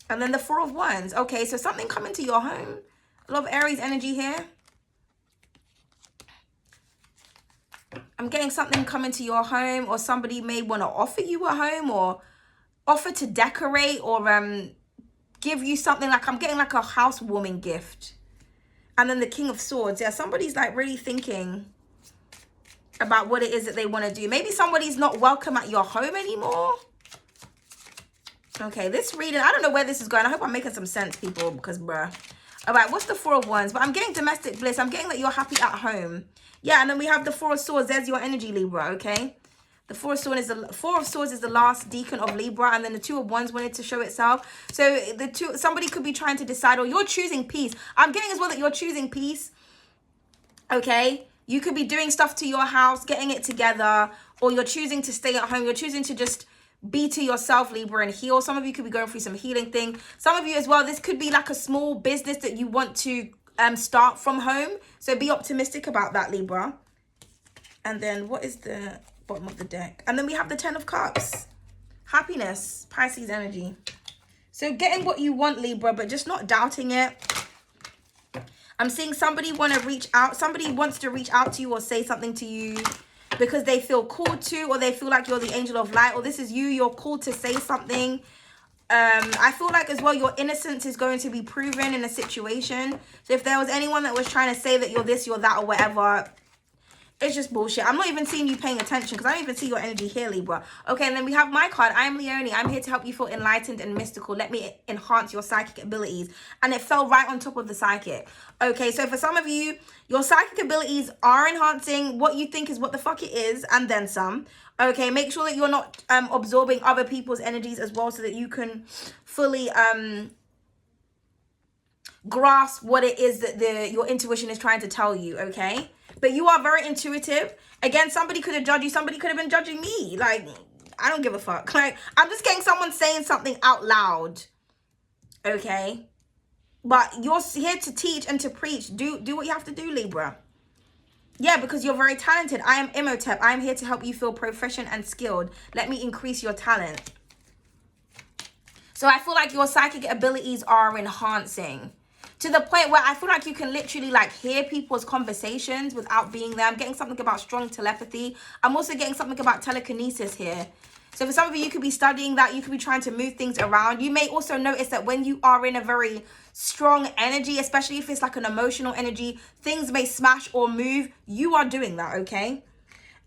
And then the Four of Wands. Okay, so something coming to your home. A lot of Aries energy here. I'm getting something coming to your home, or somebody may want to offer you a home, or offer to decorate, or give you something. Like I'm getting like a housewarming gift. And then the King of Swords. Yeah, somebody's like really thinking about what it is that they want to do. Maybe somebody's not welcome at your home anymore. Okay, this reading, I don't know where this is going. I hope I'm making some sense, people, because bruh. All right, what's the Four of Wands? But I'm getting domestic bliss. I'm getting that you're happy at home. Yeah, and then we have the Four of Swords. There's your energy, Libra, okay? The Four of Swords is the last deacon of Libra, and then the Two of Wands wanted to show itself. So somebody could be trying to decide, or you're choosing peace. I'm getting as well that you're choosing peace, okay? You could be doing stuff to your house, getting it together, or you're choosing to stay at home. You're choosing to just be to yourself, Libra, and heal. Some of you could be going through some healing thing. Some of you as well, this could be like a small business that you want to start from home. So be optimistic about that, Libra. And then what is the bottom of the deck? And then we have the Ten of Cups. Happiness, Pisces energy. So getting what you want, Libra, but just not doubting it. I'm seeing somebody want to reach out. Somebody wants to reach out to you or say something to you because they feel called to, or they feel like you're the angel of light, or this is you, you're called to say something. I feel like as well your innocence is going to be proven in a situation. So if there was anyone that was trying to say that you're this, you're that, or whatever, it's just bullshit. I'm not even seeing you paying attention because I don't even see your energy here, Libra. Okay, and then we have my card. I'm Leonie. I'm here to help you feel enlightened and mystical. Let me enhance your psychic abilities. And it fell right on top of the psychic. Okay, so for some of you, your psychic abilities are enhancing. What you think is what the fuck it is, and then some. Okay, make sure that you're not absorbing other people's energies as well, so that you can fully grasp what it is that your intuition is trying to tell you, okay? But you are very intuitive. Again, somebody could have judged you. Somebody could have been judging me. Like, I don't give a fuck. Like, I'm just getting someone saying something out loud, okay? But you're here to teach and to preach. Do what you have to do, Libra. Yeah, because you're very talented. I am Imhotep. I am here to help you feel proficient and skilled. Let me increase your talent. So I feel like your psychic abilities are enhancing to the point where I feel like you can literally like hear people's conversations without being there. I'm getting something about strong telepathy. I'm also getting something about telekinesis here. So for some of you, you could be studying that. You could be trying to move things around. You may also notice that when you are in a very strong energy, especially if it's like an emotional energy, things may smash or move. You are doing that, okay?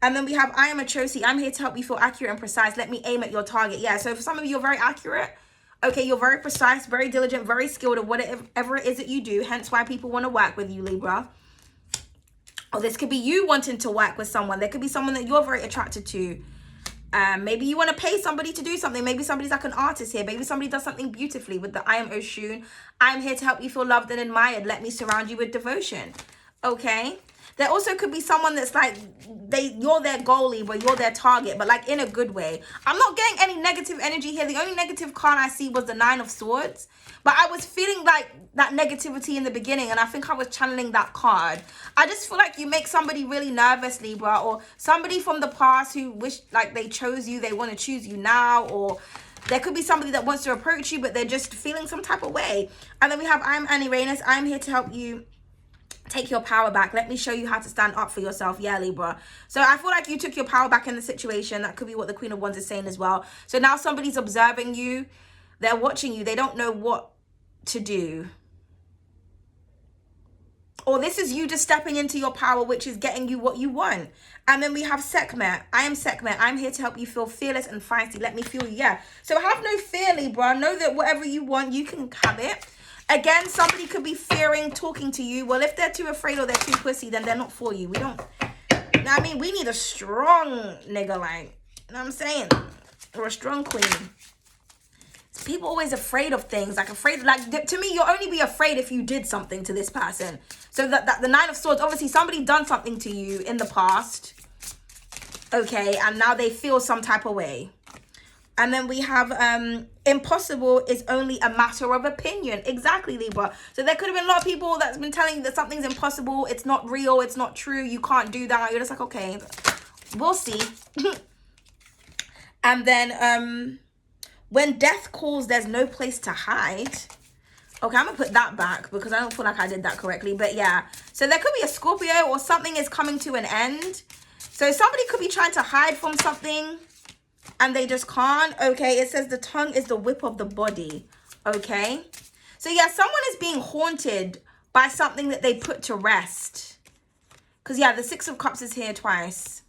And then we have I am a Chosi. I'm here to help you feel accurate and precise. Let me aim at your target. Yeah, so for some of you, you're very accurate. Okay, you're very precise, very diligent, very skilled at whatever it is that you do. Hence why people want to work with you, Libra. Or this could be you wanting to work with someone. There could be someone that you're very attracted to. Maybe you want to pay somebody to do something. Maybe somebody's like an artist here. Maybe somebody does something beautifully with the I am Oshun. I'm here to help you feel loved and admired. Let me surround you with devotion. Okay. There also could be someone that's like, you're their goalie, but you're their target, but like in a good way. I'm not getting any negative energy here. The only negative card I see was the Nine of Swords. But I was feeling like that negativity in the beginning, and I think I was channeling that card. I just feel like you make somebody really nervous, Libra, or somebody from the past who wish like they chose you, they want to choose you now, or there could be somebody that wants to approach you, but they're just feeling some type of way. And then we have I'm Annie Reynes. I'm here to help you take your power back. Let me show you how to stand up for yourself. Yeah, Libra. So I feel like you took your power back in the situation. That could be what the Queen of Wands is saying as well. So now somebody's observing you. They're watching you. They don't know what to do. Or this is you just stepping into your power, which is getting you what you want. And then we have Sekhmet. I am Sekhmet. I'm here to help you feel fearless and feisty. Let me feel you. Yeah. So have no fear, Libra. Know that whatever you want, you can have it. Again, somebody could be fearing talking to you. Well, if they're too afraid or they're too pussy, then they're not for you. We don't. You know what I mean? We need a strong nigga, like, you know what I'm saying? Or a strong queen. People always afraid of things, like to me, you'll only be afraid if you did something to this person. So that the Nine of Swords, obviously somebody done something to you in the past, okay, and now they feel some type of way. And then we have impossible is only a matter of opinion. Exactly, Libra. So there could have been a lot of people that's been telling you that something's impossible, it's not real, it's not true, you can't do that. You're just like, okay, we'll see. And then when death calls, there's no place to hide. Okay, I'm going to put that back because I don't feel like I did that correctly. But yeah, so there could be a Scorpio or something is coming to an end. So somebody could be trying to hide from something and they just can't. Okay, it says the tongue is the whip of the body. Okay, so yeah, someone is being haunted by something that they put to rest. Because yeah, the Six of Cups is here twice.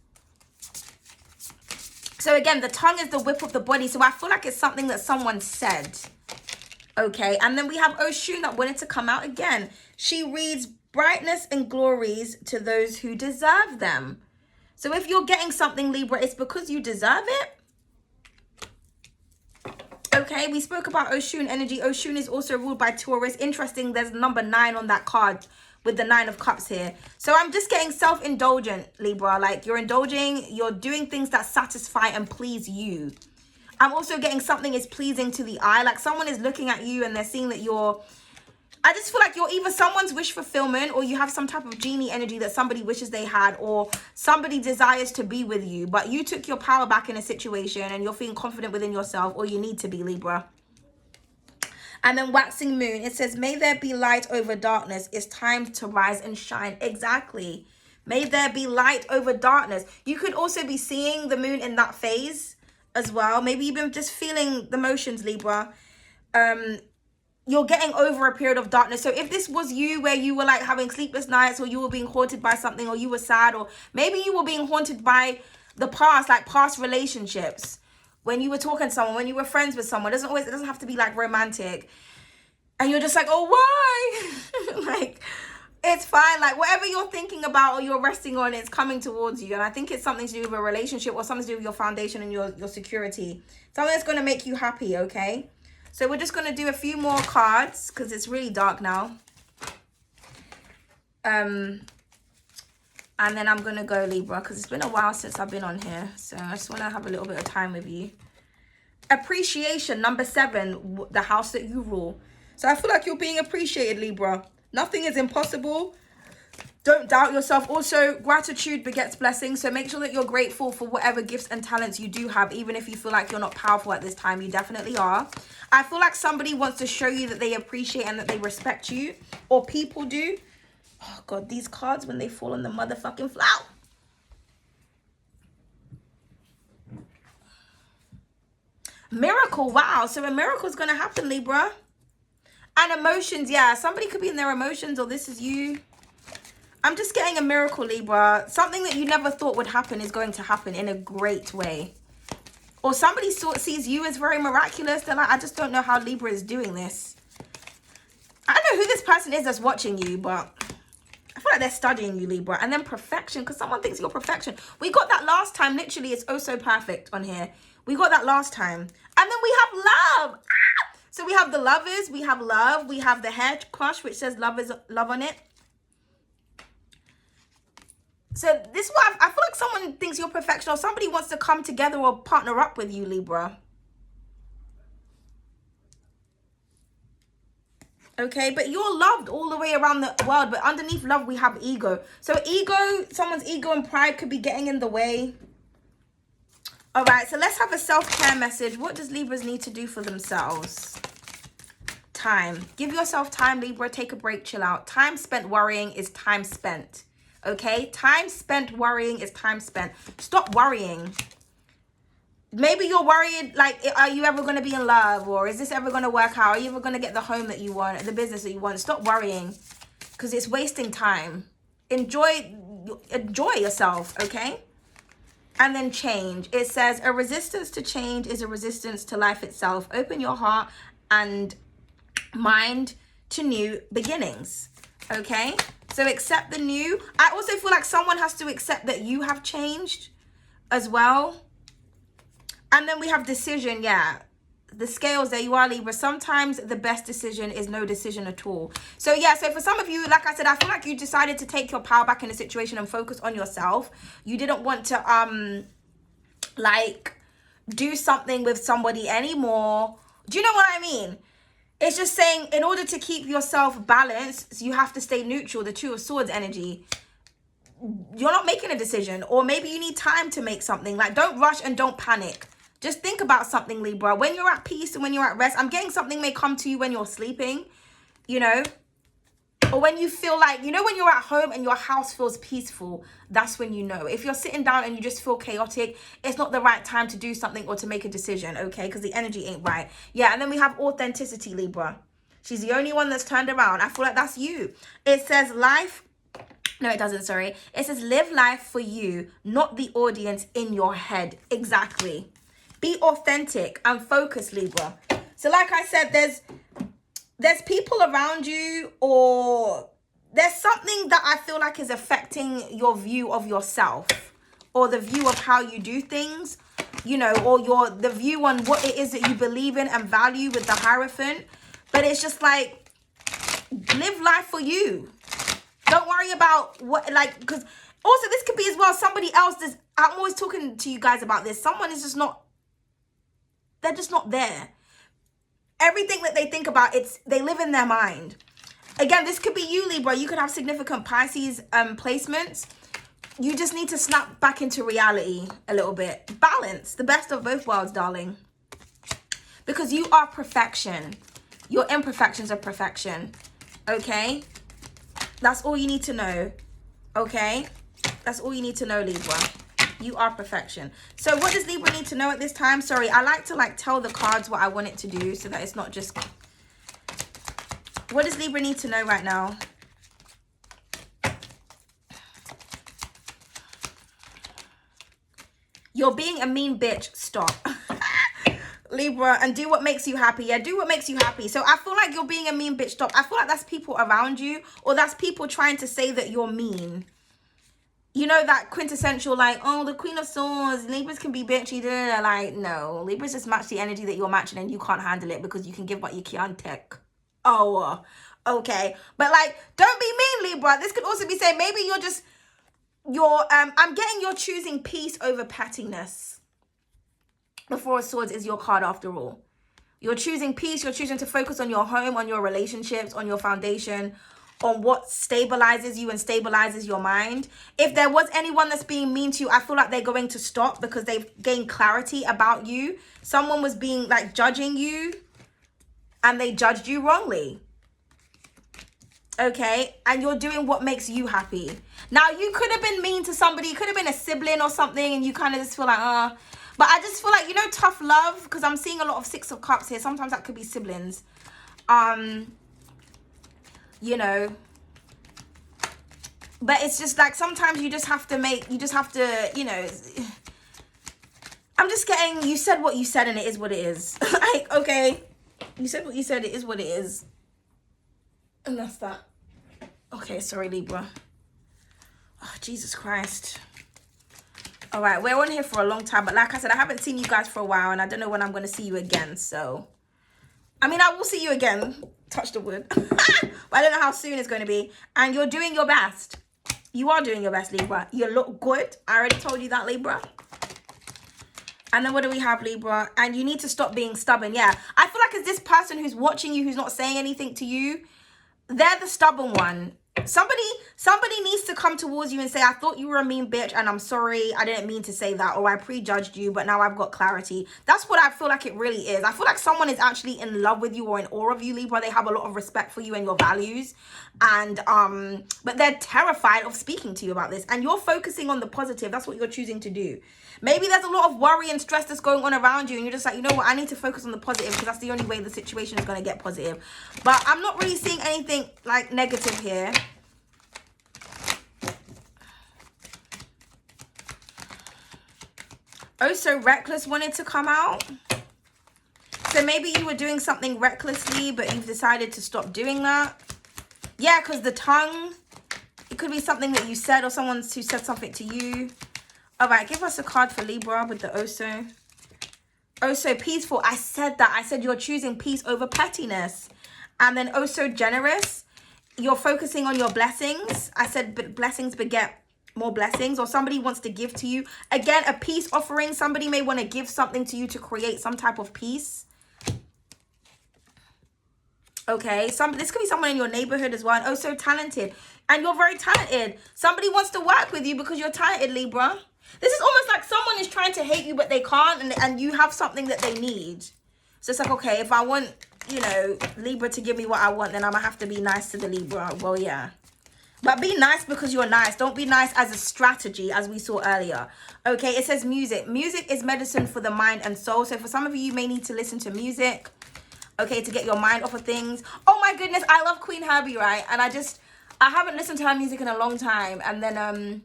So again, the tongue is the whip of the body. So I feel like it's something that someone said. Okay, and then we have Oshun that wanted to come out again. She reads brightness and glories to those who deserve them. So if you're getting something, Libra, it's because you deserve it. Okay, we spoke about Oshun energy. Oshun is also ruled by Taurus. Interesting, there's number 9 on that card with the 9 of Cups here. So I'm just getting self-indulgent, Libra. Like you're indulging, you're doing things that satisfy and please you. I'm also getting something is pleasing to the eye. Like someone is looking at you and they're seeing that you're... I just feel like you're either someone's wish fulfillment or you have some type of genie energy that somebody wishes they had or somebody desires to be with you. But you took your power back in a situation and you're feeling confident within yourself, or you need to be, Libra. And then waxing moon, it says, may there be light over darkness. It's time to rise and shine. Exactly. May there be light over darkness. You could also be seeing the moon in that phase as well. Maybe you've been just feeling the motions, Libra. You're getting over a period of darkness. So if this was you where you were like having sleepless nights, or you were being haunted by something, or you were sad, or maybe you were being haunted by the past, like past relationships, when you were talking to someone, when you were friends with someone, it doesn't have to be like romantic. And you're just like, oh, why? Like, it's fine. Like whatever you're thinking about or you're resting on, it's coming towards you. And I think it's something to do with a relationship or something to do with your foundation and your security. Something that's going to make you happy, okay? So we're just going to do a few more cards because it's really dark now. And then I'm going to go, Libra, because it's been a while since I've been on here. So I just want to have a little bit of time with you. Appreciation, number 7, the house that you rule. So I feel like you're being appreciated, Libra. Nothing is impossible. Don't doubt yourself. Also, gratitude begets blessings. So make sure that you're grateful for whatever gifts and talents you do have. Even if you feel like you're not powerful at this time, you definitely are. I feel like somebody wants to show you that they appreciate and that they respect you. Or people do. Oh, God, these cards, when they fall on the motherfucking floor. Miracle. Wow. So a miracle is going to happen, Libra. And emotions. Yeah, somebody could be in their emotions, or this is you. I'm just getting a miracle, Libra. Something that you never thought would happen is going to happen in a great way. Or somebody sees you as very miraculous. They're like, I just don't know how Libra is doing this. I don't know who this person is that's watching you, but I feel like they're studying you, Libra. And then perfection, because someone thinks you're perfection. We got that last time. Literally, it's oh so perfect on here. We got that last time. And then we have love. So we have the lovers. We have love. We have the hair crush, which says love on it. So this is what I feel like someone thinks you're perfection, or somebody wants to come together or partner up with you, Libra. Okay, but you're loved all the way around the world. But underneath love, we have ego. So ego, someone's ego and pride could be getting in the way. All right, so let's have a self-care message. What does Libras need to do for themselves? Time. Give yourself time, Libra. Take a break, chill out. Time spent worrying is time spent. Okay, time spent worrying is time spent. Stop worrying. Maybe you're worried, like, are you ever going to be in love? Or is this ever going to work out? Are you ever going to get the home that you want, the business that you want? Stop worrying. because it's wasting time. Enjoy yourself, okay? And then change. It says a resistance to change is a resistance to life itself. Open your heart and mind to new beginnings, okay? So accept the new. I also feel like someone has to accept that you have changed as well. And then we have decision. Yeah, the scales, there you are, Libra. Sometimes the best decision is no decision at all. So yeah, so for some of you, like I said, I feel like you decided to take your power back in the situation and focus on yourself. You didn't want to like do something with somebody anymore. Do you know what I mean? It's just saying, in order to keep yourself balanced, you have to stay neutral, the Two of Swords energy. You're not making a decision, or maybe you need time to make something. Like, don't rush and don't panic. Just think about something, Libra. When you're at peace and when you're at rest, I'm getting something may come to you when you're sleeping, you know, or when you feel like, you know, when you're at home and your house feels peaceful, that's when you know. If you're sitting down and you just feel chaotic, it's not the right time to do something or to make a decision, okay? Because the energy ain't right. Yeah, and then we have authenticity, Libra. She's the only one that's turned around. I feel like that's you. It says life. No, it doesn't, sorry. It says live life for you, not the audience in your head. Exactly. Be authentic and focused, Libra. So like I said, there's people around you, or there's something that I feel like is affecting your view of yourself, or the view of how you do things, you know, or the view on what it is that you believe in and value with the Hierophant. But it's just like, live life for you. Don't worry about what, like, because also this could be as well somebody else. I'm always talking to you guys about this. Someone is just not, they're just not there. Everything that they think about, they live in their mind. Again, this could be you, Libra. You could have significant Pisces placements. You just need to snap back into reality a little bit. Balance, the best of both worlds, darling. Because you are perfection. Your imperfections are perfection. Okay? That's all you need to know. Okay? That's all you need to know, Libra. You are perfection. So what does Libra need to know at this time? Sorry, I like to tell the cards what I want it to do so that it's not just... What does Libra need to know right now? You're being a mean bitch. Stop. Libra, and do what makes you happy. Yeah, do what makes you happy. So I feel like you're being a mean bitch. Stop. I feel like that's people around you, or that's people trying to say that you're mean. You know, that quintessential, like, oh, the Queen of Swords, Libras can be bitchy. Like, no. Libras just match the energy that you're matching, and you can't handle it because you can give what you can't take. Oh, okay. But, like, don't be mean, Libra. This could also be saying maybe I'm getting you're choosing peace over pettiness. The Four of Swords is your card after all. You're choosing peace. You're choosing to focus on your home, on your relationships, on your foundation, on what stabilizes you and stabilizes your mind. If there was anyone that's being mean to you, I feel like they're going to stop because they've gained clarity about you. Someone was being like judging you and they judged you wrongly. Okay, and you're doing what makes you happy. Now, you could have been mean to somebody. It could have been a sibling or something, and you kind of just feel like, But I just feel like, you know, tough love, because I'm seeing a lot of Six of Cups here. Sometimes that could be siblings. You know, but it's just like sometimes you just have to, you know, I'm just getting, you said what you said and it is what it is. Like, okay, you said what you said, it is what it is. And that's that. Okay, sorry, Libra. Oh, Jesus Christ. All right, we're on here for a long time, but like I said, I haven't seen you guys for a while, and I don't know when I'm going to see you again, so. I mean, I will see you again. Touch the wood. But I don't know how soon it's going to be. And you're doing your best. You are doing your best, Libra. You look good. I already told you that, Libra. And then what do we have, Libra? And you need to stop being stubborn. Yeah. I feel like it's this person who's watching you, who's not saying anything to you. They're the stubborn one. Somebody needs to come towards you and say, I thought you were a mean bitch and I'm sorry, I didn't mean to say that, or I prejudged you, but now I've got clarity. That's what I feel like it really is. I feel like someone is actually in love with you or in awe of you, Libra. They have a lot of respect for you and your values, and but they're terrified of speaking to you about this, and you're focusing on the positive. That's what you're choosing to do. Maybe there's a lot of worry and stress that's going on around you, and you're just like, you know what, I need to focus on the positive because that's the only way the situation is going to get positive. But I'm not really seeing anything like negative here. Oh, so reckless wanted to come out. So maybe you were doing something recklessly, but you've decided to stop doing that. Yeah, because the tongue, it could be something that you said or someone who said something to you. All right, give us a card for Libra with the Oso. Oso peaceful. I said that. I said you're choosing peace over pettiness. And then Oso generous. You're focusing on your blessings. I said but blessings beget more blessings, or somebody wants to give to you. Again, a peace offering. Somebody may want to give something to you to create some type of peace. Okay, this could be someone in your neighborhood as well. And oh, so talented. And you're very talented. Somebody wants to work with you because you're talented, Libra. This is almost like someone is trying to hate you, but they can't. And you have something that they need. So it's like, okay, if I want, you know, Libra to give me what I want, then I'm going to have to be nice to the Libra. Well, yeah. But be nice because you're nice. Don't be nice as a strategy, as we saw earlier. Okay, it says music. Music is medicine for the mind and soul. So for some of you, you may need to listen to music. Okay, to get your mind off of things. Oh my goodness, I love Queen Herbie, right? And I haven't listened to her music in a long time. And then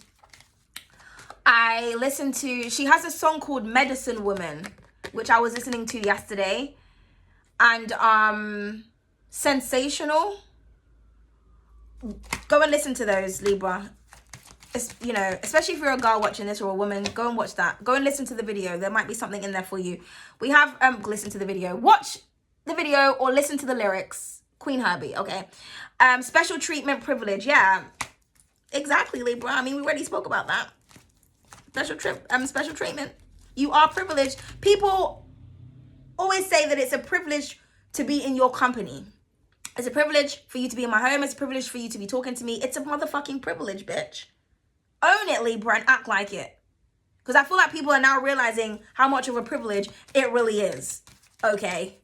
I listened to, she has a song called Medicine Woman, which I was listening to yesterday. And Sensational. Go and listen to those, Libra. It's, you know, especially if you're a girl watching this or a woman, go and watch that. Go and listen to the video. There might be something in there for you. We have, listen to the video. Watch the video or listen to the lyrics. Queen Herbie, okay. Special treatment privilege. Yeah, exactly, Libra. I mean, we already spoke about that. Special treatment. You are privileged. People always say that it's a privilege to be in your company. It's a privilege for you to be in my home. It's a privilege for you to be talking to me. It's a motherfucking privilege, bitch. Own it, Libra, and act like it. Because I feel like people are now realizing how much of a privilege it really is. Okay.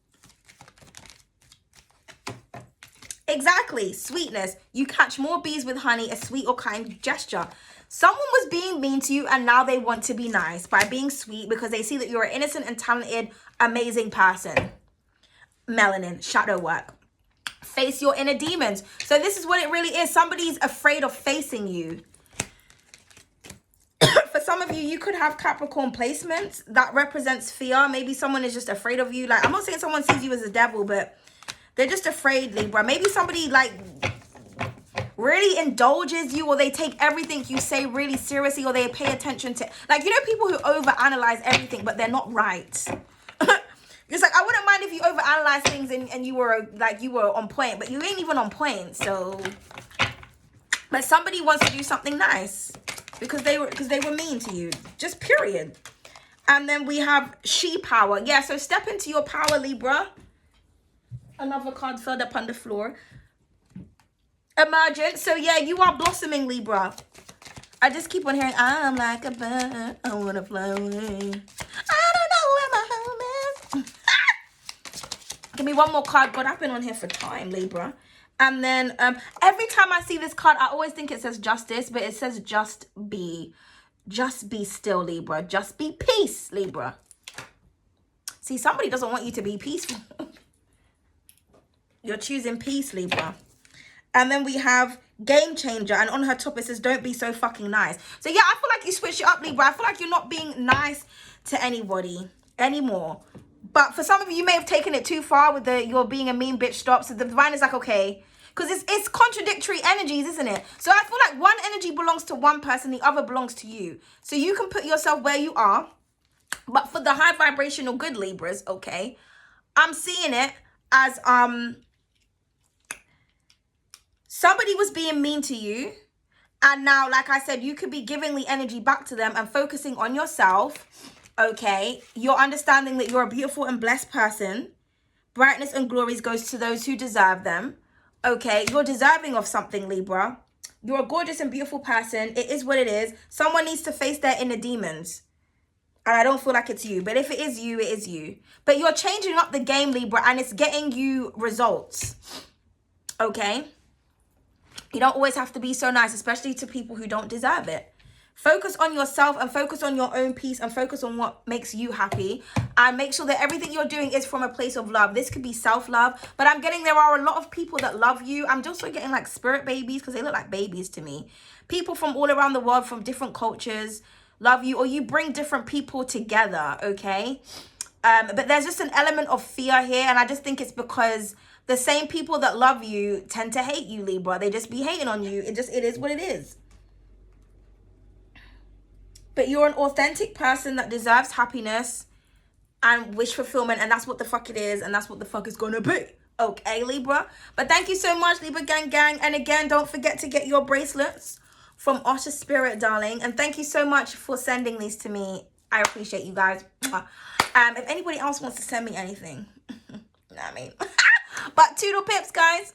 Exactly. Sweetness. You catch more bees with honey, a sweet or kind gesture. Someone was being mean to you and now they want to be nice by being sweet because they see that you're an innocent and talented, amazing person. Melanin, shadow work. Face your inner demons. So this is what it really is. Somebody's afraid of facing you. For some of you, you could have Capricorn placements. That represents fear. Maybe someone is just afraid of you. Like, I'm not saying someone sees you as a devil, but they're just afraid, Libra. Maybe somebody, like, really indulges you, or they take everything you say really seriously, or they pay attention to, like, you know, people who overanalyze everything, but they're not right. It's like, I wouldn't mind if you overanalyze things and you were, like, you were on point, but you ain't even on point, so. But somebody wants to do something nice because they were mean to you, just period. And then we have she power. Yeah, so step into your power, Libra. Another card fell up on the floor. Emergent. So yeah, you are blossoming, Libra. I just keep on hearing, I'm like a bird, I want to fly away. I don't know where my home is. Give me one more card. God, I've been on here for time, Libra. And then every time I see this card, I always think it says justice, but it says just be. Just be still, Libra. Just be peace, Libra. See, somebody doesn't want you to be peaceful. You're choosing peace, Libra. And then we have game changer. And on her top, it says, don't be so fucking nice. So yeah, I feel like you switched it up, Libra. I feel like you're not being nice to anybody anymore. But for some of you may have taken it too far with the you're being a mean bitch stop. So the divine is like, okay. Because it's contradictory energies, isn't it? So I feel like one energy belongs to one person, the other belongs to you. So you can put yourself where you are. But for the high vibrational good Libras, okay, I'm seeing it as somebody was being mean to you. And now, like I said, you could be giving the energy back to them and focusing on yourself. Okay, you're understanding that you're a beautiful and blessed person. Brightness and glories goes to those who deserve them. Okay, you're deserving of something, Libra. You're a gorgeous and beautiful person. It is what it is. Someone needs to face their inner demons. And I don't feel like it's you. But if it is you, it is you. But you're changing up the game, Libra, and it's getting you results. Okay? You don't always have to be so nice, especially to people who don't deserve it. Focus on yourself and focus on your own peace and focus on what makes you happy. And make sure that everything you're doing is from a place of love. This could be self-love. But I'm getting there are a lot of people that love you. I'm just getting like spirit babies because they look like babies to me. People from all around the world, from different cultures. love you, or you bring different people together, okay? But there's just an element of fear here, and I just think it's because the same people that love you tend to hate you, Libra. They just be hating on you. It is what it is. But you're an authentic person that deserves happiness and wish fulfillment, and that's what the fuck it is, and that's what the fuck is gonna be. Okay, Libra. But thank you so much, Libra gang. And again, don't forget to get your bracelets from OtterSpirit, darling. And thank you so much for sending these to me. I appreciate you guys. If anybody else wants to send me anything, you know what I mean? But toodle pips, guys.